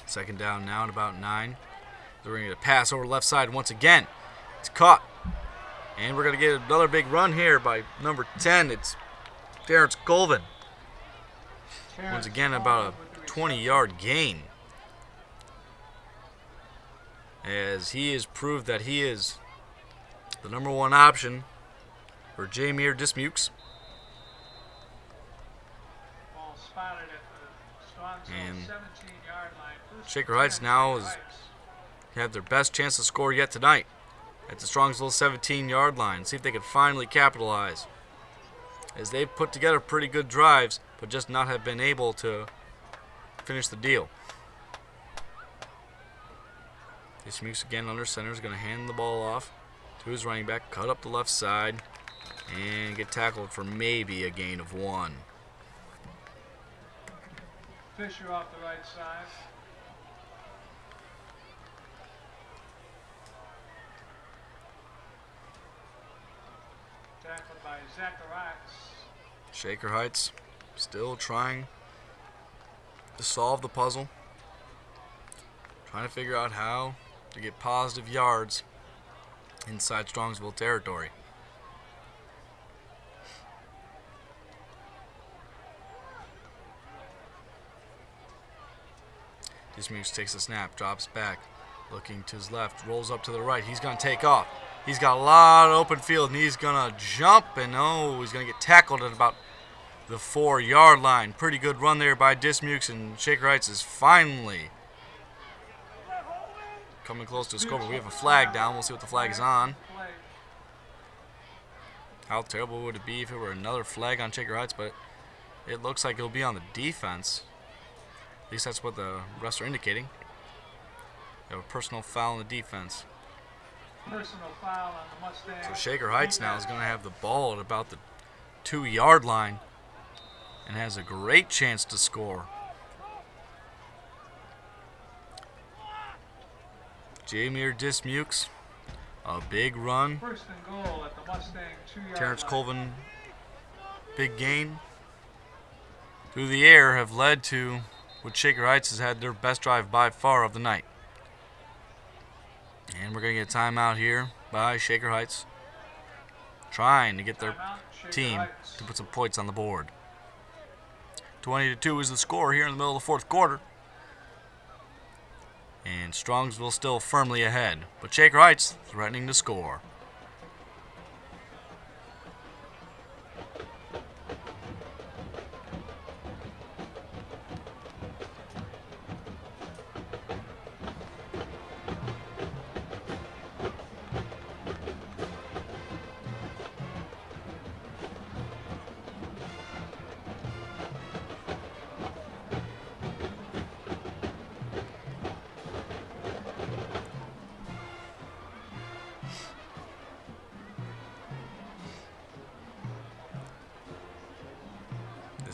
Second down now at about 9. They're going to get a pass over the left side once again. It's caught. And we're going to get another big run here by number 10. It's Terrence Colvin. Once again, about a 20-yard gain. As he has proved that he is the number 1 option for Jameer Dismukes. And Shaker Heights now has had their best chance to score yet tonight at the Strongsville 17-yard line. See if they can finally capitalize, as they've put together pretty good drives, but just not have been able to finish the deal. Dismukes again under center is going to hand the ball off to his running back, cut up the left side, and get tackled for maybe a gain of 1. Fisher off the right side. Tackled by Zacharias. Shaker Heights still trying to solve the puzzle. Trying to figure out how to get positive yards inside Strongsville territory. Dismukes takes a snap, drops back, looking to his left, rolls up to the right. He's going to take off. He's got a lot of open field, and he's going to jump, and he's going to get tackled at about the 4-yard line. Pretty good run there by Dismukes, and Shaker Heights is finally coming close to a score, but we have a flag down. We'll see what the flag is on. How terrible would it be if it were another flag on Shaker Heights, but it looks like it'll be on the defense. At least that's what the refs are indicating. They have a personal foul on the defense. Personal foul on the Mustang. So Shaker Heights now is going to have the ball at about the 2-yard line and has a great chance to score. Jameer Dismukes, a big run. First and goal at the Mustang 2-yard Terrence line. Colvin, big gain. Through the air have led to what Shaker Heights has had their best drive by far of the night. And we're going to get a timeout here by Shaker Heights, trying to get their team to put some points on the board. 20-2 is the score here in the middle of the 4th quarter. And Strongsville still firmly ahead, but Shaker Heights threatening to score.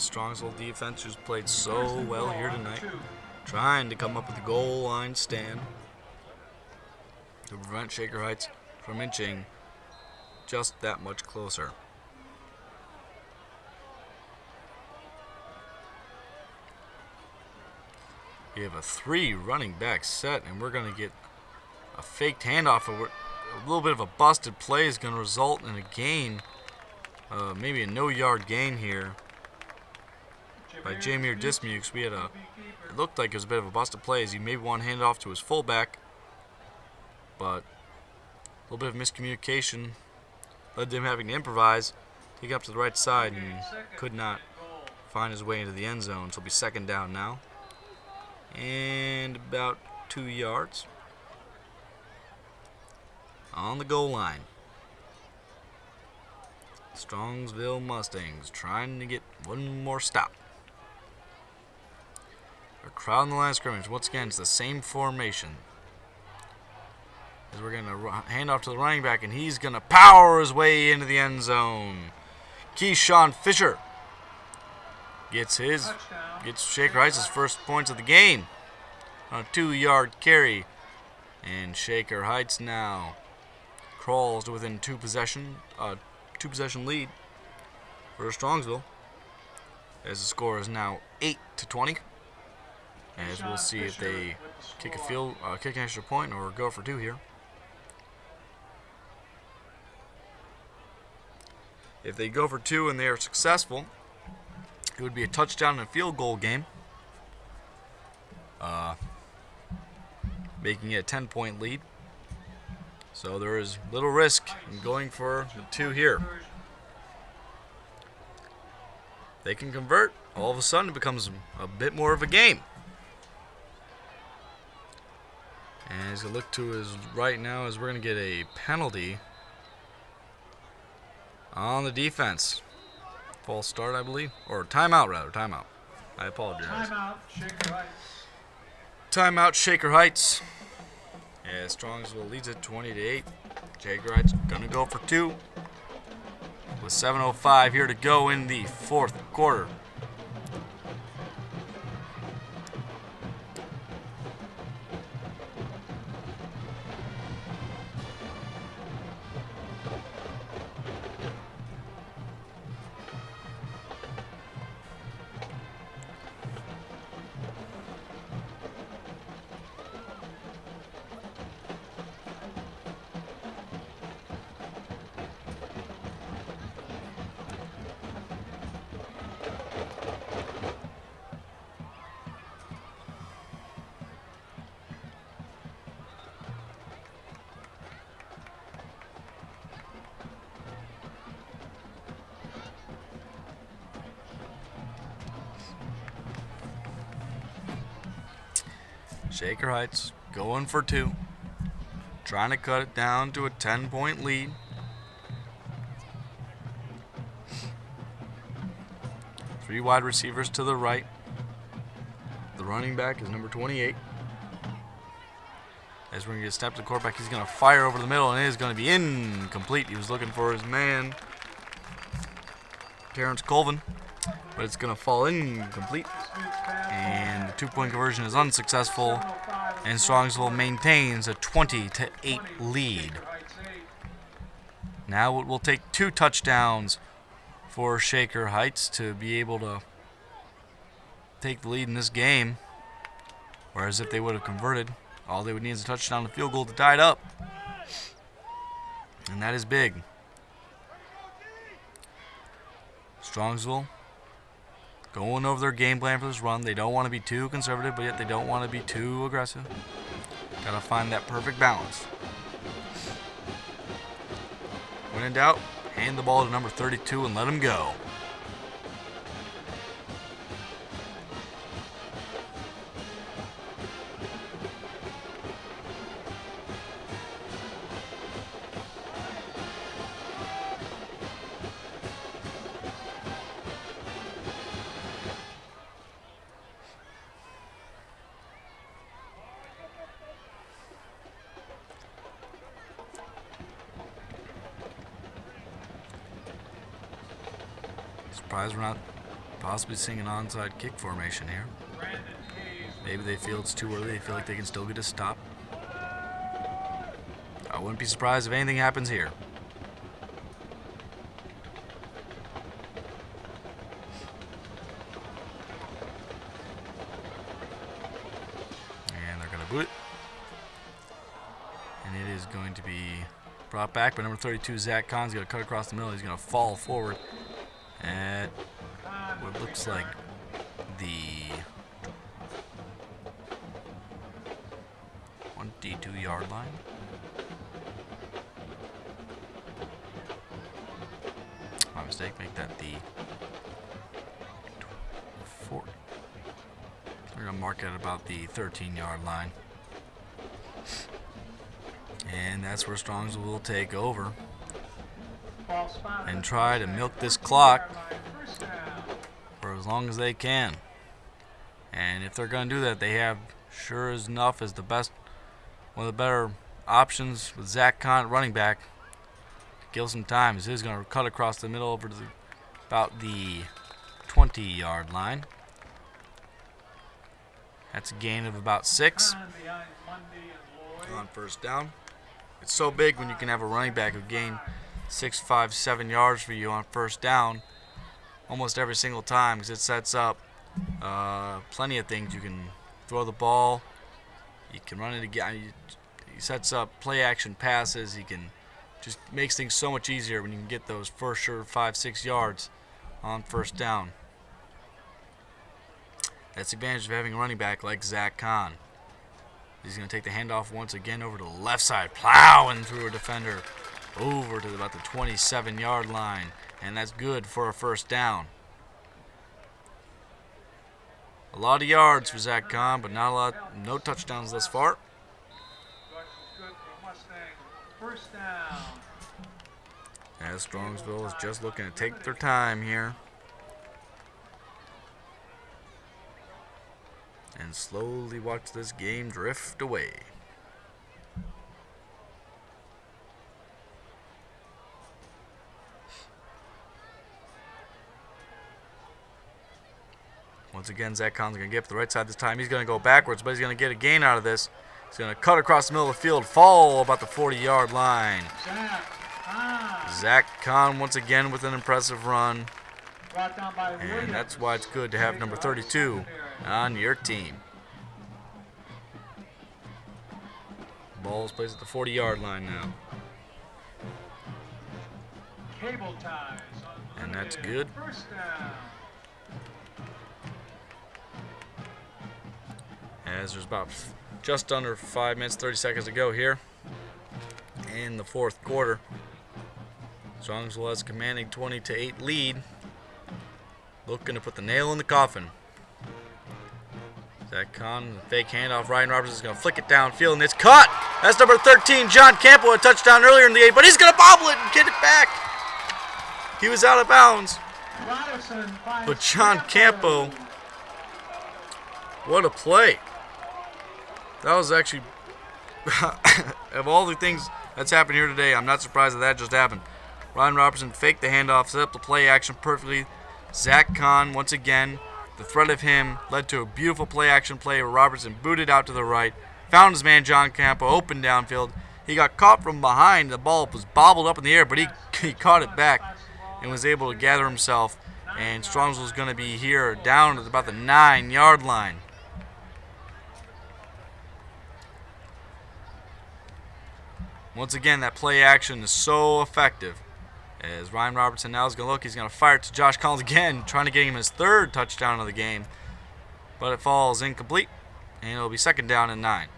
Strongsville defense, who's played so well here tonight, trying to come up with the goal line stand to prevent Shaker Heights from inching just that much closer. We have a 3 running back set, and we're going to get a faked handoff. A little bit of a busted play is going to result in a gain, maybe a no-yard gain here by Jameer Dismukes. It looked like it was a bit of a busted play as he maybe wanted to hand it off to his fullback, but a little bit of miscommunication led to him having to improvise, take it up to the right side, and could not find his way into the end zone. So it'll be second down now, and about 2 yards on the goal line. Strongsville Mustangs trying to get one more stop. They're crowding the line of scrimmage. Once again, it's the same formation. As we're going to hand off to the running back, and he's going to power his way into the end zone. Keyshawn Fisher gets Shaker Heights his first points of the game on a 2-yard carry. And Shaker Heights now crawls to within two-possession lead for Strongsville, as the score is now 8-20. As we'll see if they kick an extra point or go for 2 here. If they go for 2 and they are successful, it would be a touchdown and a field goal game, making it a 10-point lead. So there is little risk in going for the 2 here. They can convert, all of a sudden it becomes a bit more of a game. And he's going to look to his right now as we're going to get a penalty on the defense. False start, I believe. Or timeout, rather. Timeout. I apologize. Timeout, Shaker Heights. Timeout, Shaker Heights. As Strongsville leads it 20-8. Shaker Heights going to go for 2. With 7:05 here to go in the 4th quarter. Shaker Heights going for 2. Trying to cut it down to a 10-point lead. Three wide receivers to the right. The running back is number 28. As we're going to get a snap to the quarterback, he's going to fire over the middle, and it is going to be incomplete. He was looking for his man, Terrence Colvin, but it's going to fall incomplete. And the 2-point conversion is unsuccessful, and Strongsville maintains a 20-8 lead. Now it will take 2 touchdowns for Shaker Heights to be able to take the lead in this game, whereas if they would have converted, all they would need is a touchdown and a field goal to tie it up, and that is big. Strongsville going over their game plan for this run. They don't want to be too conservative, but yet they don't want to be too aggressive. Got to find that perfect balance. When in doubt, hand the ball to number 32 and let him go. Surprised we're not Possibly seeing an onside kick formation here. Brandon Hayes. Maybe they feel it's too early. They feel like they can still get a stop. I wouldn't be surprised if anything happens here. And they're going to boot it. And it is going to be brought back by number 32, Zach Kahn's going to cut across the middle. He's going to fall forward at what looks like the 22-yard line. My mistake, make that the 4. We're going to mark it at about the 13-yard line. And that's where Strongsville will take over and try to milk this clock for as long as they can. And if they're going to do that, they have, sure as enough, as the best, one of the better options with Zach Kahn at running back. Kill some time, as he's going to cut across the middle over to about the 20-yard line. That's a gain of about 6 on first down. It's so big when you can have a running back who gain 6, 5, 7 yards for you on first down almost every single time, because it sets up plenty of things. You can throw the ball, you can run it again, he sets up play action passes, he can just makes things so much easier when you can get those for sure 5, 6 yards on first down. That's the advantage of having a running back like Zach Kahn. He's going to take the handoff once again over to the left side, plowing through a defender over to about the 27-yard line, and that's good for a first down. A lot of yards for Zach Kahn, but not a lot, no touchdowns thus far. Good for Mustang. First down. As Strongsville is just looking to take their time here and slowly watch this game drift away. Once again, Zach Kahn's going to get up the right side this time. He's going to go backwards, but he's going to get a gain out of this. He's going to cut across the middle of the field, fall about the 40-yard line. Zach Kahn once again with an impressive run. And that's why it's good to have number 32 on your team. Ball's placed at the 40-yard line now. Cable ties. And that's good. First down. As there's about just under 5 minutes, 30 seconds to go here in the fourth quarter. Strongsville has a commanding 20-8 lead. Looking to put the nail in the coffin. Zach Kahn, fake handoff. Ryan Roberts is going to flick it downfield, and it's caught. That's number 13, John Campo, a touchdown earlier in the 8, but he's going to bobble it and get it back. He was out of bounds. But John Campo, what a play. That was actually, of all the things that's happened here today, I'm not surprised that just happened. Ryan Robertson faked the handoff, set up the play action perfectly. Zach Kahn, once again, the threat of him led to a beautiful play action play where Robertson booted out to the right, found his man John Campo open downfield. He got caught from behind. The ball was bobbled up in the air, but he caught it back and was able to gather himself. And Strongsville's going to be here down at about the 9-yard line. Once again, that play action is so effective. As Ryan Robertson now is going to look, he's going to fire it to Josh Collins again, trying to get him his third touchdown of the game. But it falls incomplete, and it'll be second down and 9.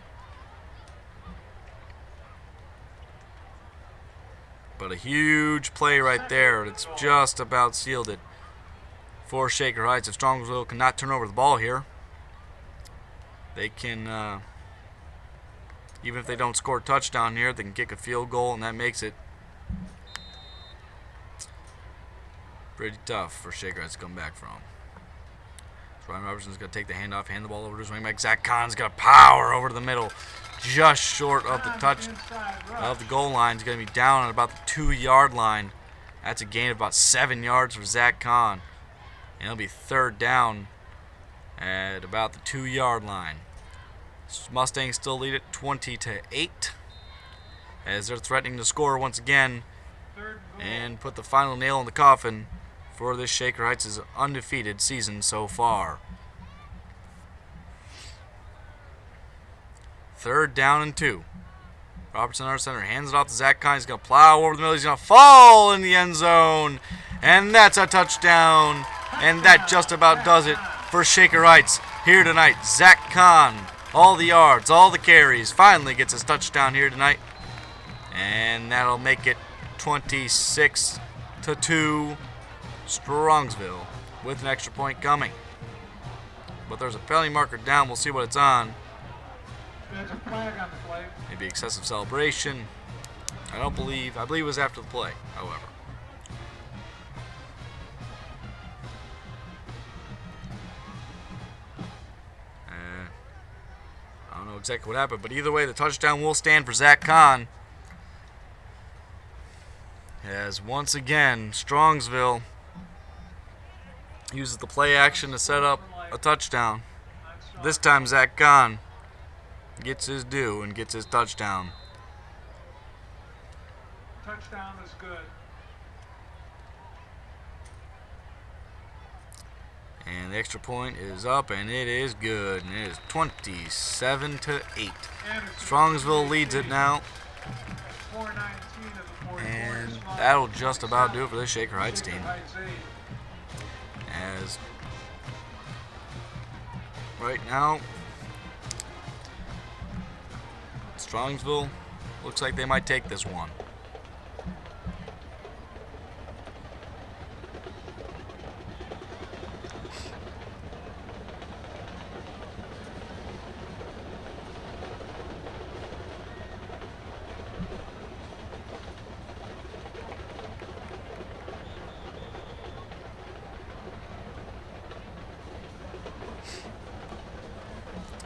But a huge play right there. It's just about sealed it for Shaker Heights. If Strongsville cannot turn over the ball here, they can, even if they don't score a touchdown here, they can kick a field goal, and that makes it pretty tough for Shaker Heights to come back from. So Ryan Robertson's going to take the handoff, hand the ball over to his wing back. Zach Kahn's got power over to the middle, just short of the touch of the goal line. He's going to be down at about the 2-yard line. That's a gain of about 7 yards for Zach Kahn. And it'll be third down at about the 2-yard line. Mustangs still lead it 20-8 as they're threatening to score once again and put the final nail in the coffin for this Shaker Heights' undefeated season so far. Third down and 2. Robertson, our center, hands it off to Zach Kahn. He's going to plow over the middle. He's going to fall in the end zone. And that's a touchdown. And that just about does it for Shaker Heights here tonight. Zach Kahn, all the yards, all the carries, finally gets his touchdown here tonight. And that'll make it 26-2 Strongsville with an extra point coming. But there's a penalty marker down. We'll see what it's on. There's a flag on the play. Maybe excessive celebration. I believe it was after the play, however. I don't know exactly what happened, but either way, the touchdown will stand for Zach Kahn. As once again, Strongsville uses the play action to set up a touchdown. This time, Zach Kahn gets his due and gets his touchdown. Touchdown is good. And the extra point is up, and it is good. And it is 27-8. Strongsville leads it now. 4:19 of the fourth And quarter. that'll just about do it for this Shaker Heights team. As right now, Strongsville looks like they might take this one.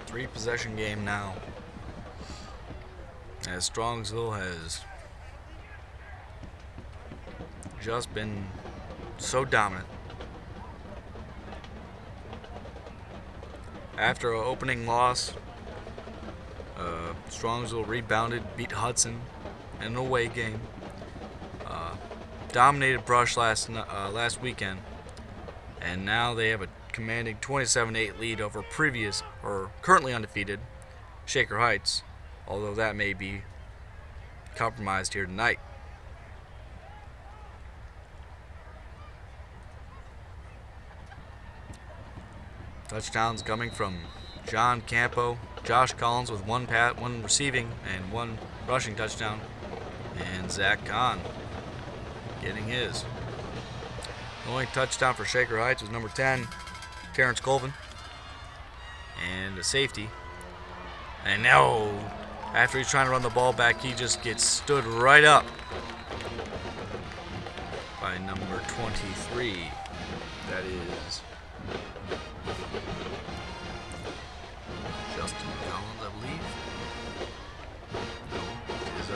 Three-possession game now, as Strongsville has just been so dominant. After an opening loss, Strongsville rebounded, beat Hudson in an away game, dominated Brush last weekend, and now they have a commanding 27-8 lead over currently undefeated Shaker Heights, although that may be compromised here tonight. Touchdowns coming from John Campo, Josh Collins with one receiving and one rushing touchdown, and Zach Kahn getting his. The only touchdown for Shaker Heights was number 10, Terrence Colvin, and a safety. And now, after he's trying to run the ball back, he just gets stood right up by number 23. That is Justin Collins, I believe. No, it is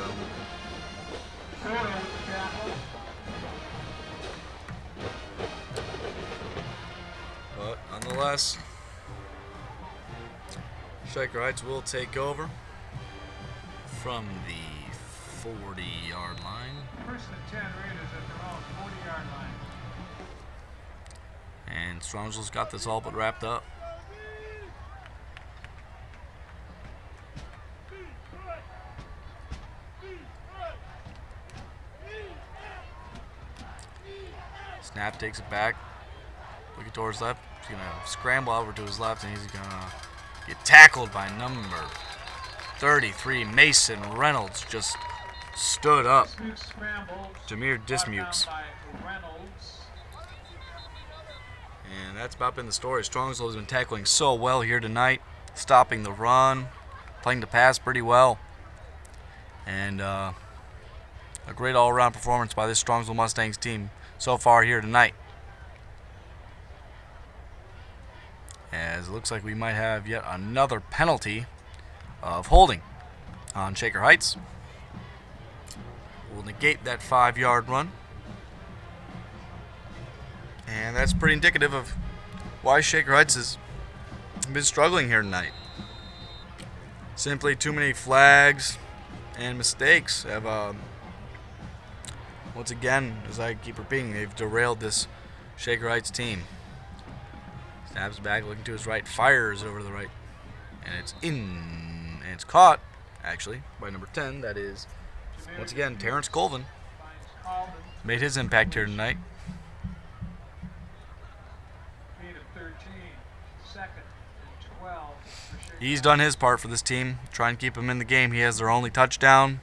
but nonetheless, Shaker Heights will take over from the 40-yard line. First and 10 Raiders at their own 40-yard line. And Strongsville's got this all but wrapped up. Snap takes it back, looking towards left. He's going to scramble over to his left, and he's going to get tackled by number 33, Mason Reynolds. Just stood up. Jameer Dismukes. And that's about been the story. Strongsville has been tackling so well here tonight, stopping the run, playing the pass pretty well. And a great all-around performance by this Strongsville Mustangs team so far here tonight. As it looks like we might have yet another penalty of holding on Shaker Heights. We'll negate that 5-yard run. And that's pretty indicative of why Shaker Heights has been struggling here tonight. Simply too many flags and mistakes have, once again, as I keep repeating, they've derailed this Shaker Heights team. Snaps back, looking to his right, fires over to the right, and it's in, and it's caught, actually, by number 10. That is, once again, Terrence Colvin. Made his impact here tonight. Gain of 13, second and 12 for Shaker. He's done his part for this team, trying to keep them in the game. He has their only touchdown,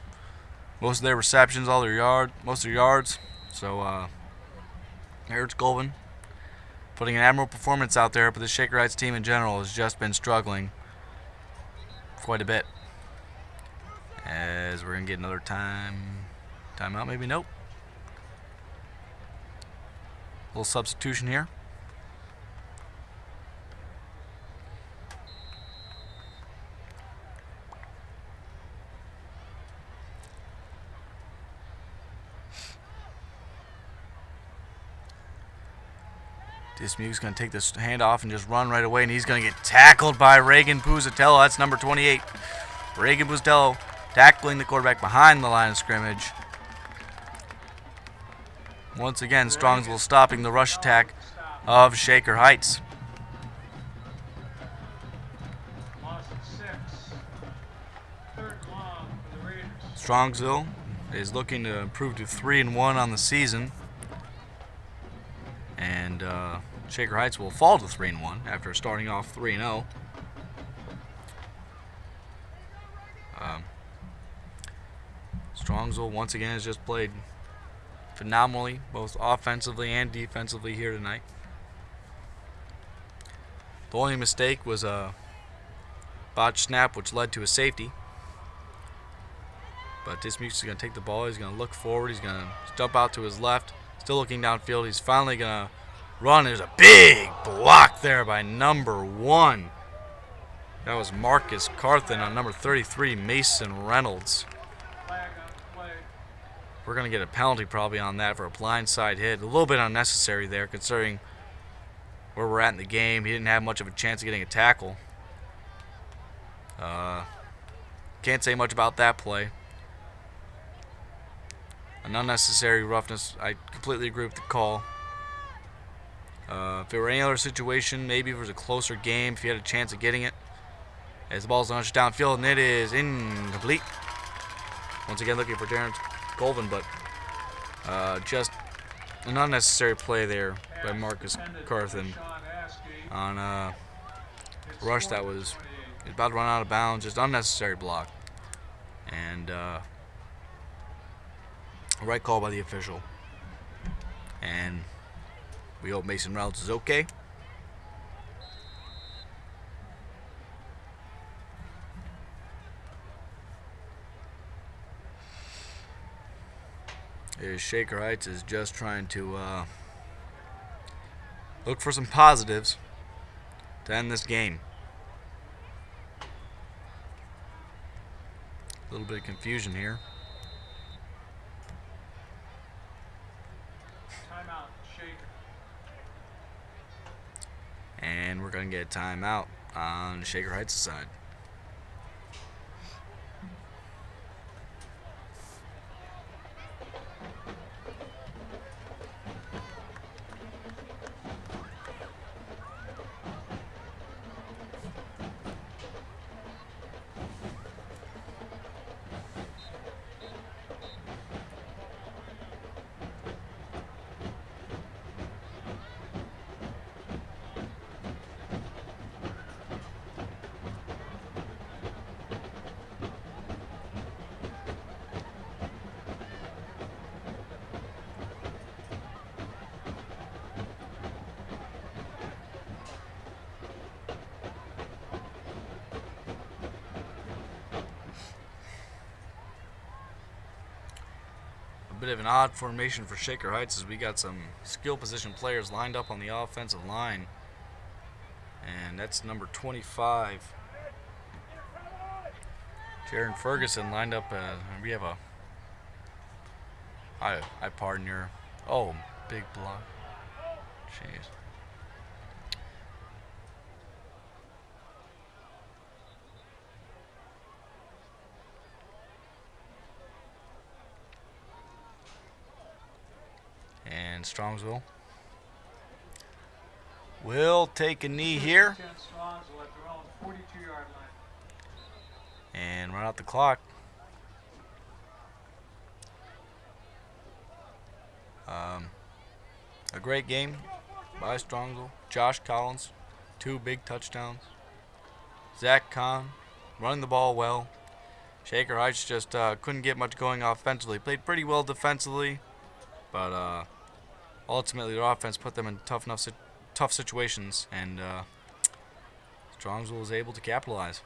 most of their receptions, most of their yards. So, Terrence Colvin putting an admirable performance out there, but the Shaker Heights team in general has just been struggling quite a bit. As we're going to get another timeout, maybe? Nope. A little substitution here. Dismuke's going to take this handoff and just run right away, and he's going to get tackled by Reagan Puzatello. That's number 28. Reagan Puzatello tackling the quarterback behind the line of scrimmage. Once again, Strongsville stopping the rush attack of Shaker Heights. Loss of 6. Third and long for the Raiders. Strongsville is looking to improve to 3-1 on the season. And Shaker Heights will fall to 3-1 after starting off 3-0. Strongsville once again has just played phenomenally, both offensively and defensively here tonight. The only mistake was a botched snap, which led to a safety. But Dismukes is going to take the ball. He's going to look forward. He's going to jump out to his left. Still looking downfield. He's finally going to run. There's a big block there by number 1. That was Marcus Carthen on number 33, Mason Reynolds. Flag on play. We're going to get a penalty probably on that for a blindside hit. A little bit unnecessary there considering where we're at in the game. He didn't have much of a chance of getting a tackle. Can't say much about that play. An unnecessary roughness. I completely agree with the call. If it were any other situation, maybe if it was a closer game, if he had a chance of getting it. As the ball's launched downfield, and it is incomplete. Once again, looking for Terrence Colvin, but just an unnecessary play there by Marcus Carthen on a rush that was about to run out of bounds. Just unnecessary block. And right call by the official. And we hope Mason Reynolds is okay. Shaker Heights is just trying to look for some positives to end this game. A little bit of confusion here. Timeout, Shaker. And we're going to get a timeout on Shaker Heights' side. A bit of an odd formation for Shaker Heights as we got some skill position players lined up on the offensive line. And that's number 25. Jaron Ferguson lined up. We have a... I pardon your... Oh, big block. Jeez. And Strongsville will take a knee here 10 Strongsville at their own 42-yard line. and run out the clock. A great game by Strongsville. Josh Collins, 2 big touchdowns. Zach Kahn running the ball well. Shaker Heights just couldn't get much going offensively. Played pretty well defensively, but ultimately their offense put them in tough situations, and Strongsville was able to capitalize.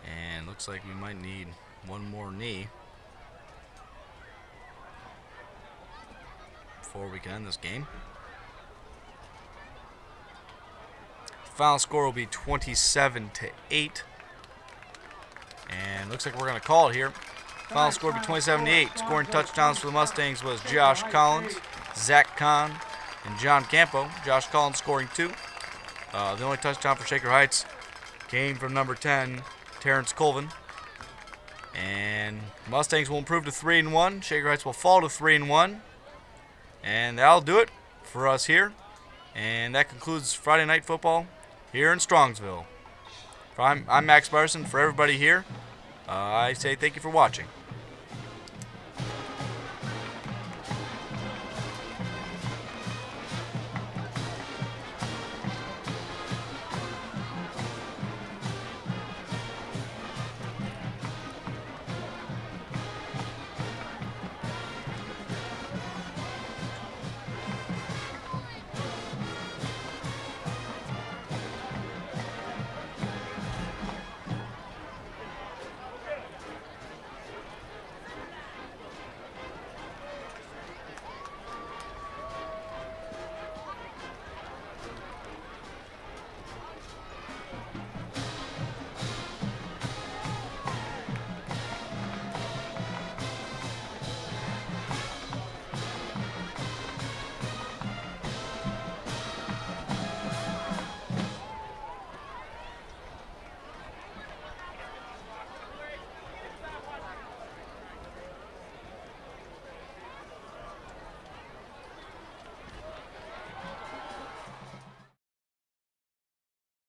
And looks like we might need one more knee before we can end this game. Final score will be 27-8. And looks like we're going to call it here. Final score will be 27-8. Scoring touchdowns for the Mustangs was Josh Collins, Zach Kahn, and John Campo. Josh Collins scoring 2. The only touchdown for Shaker Heights came from number 10, Terrence Colvin. And Mustangs will improve to 3-1. Shaker Heights will fall to 3-1. And that'll do it for us here. And that concludes Friday Night Football here in Strongsville. I'm Max Barson. For everybody here, I say thank you for watching.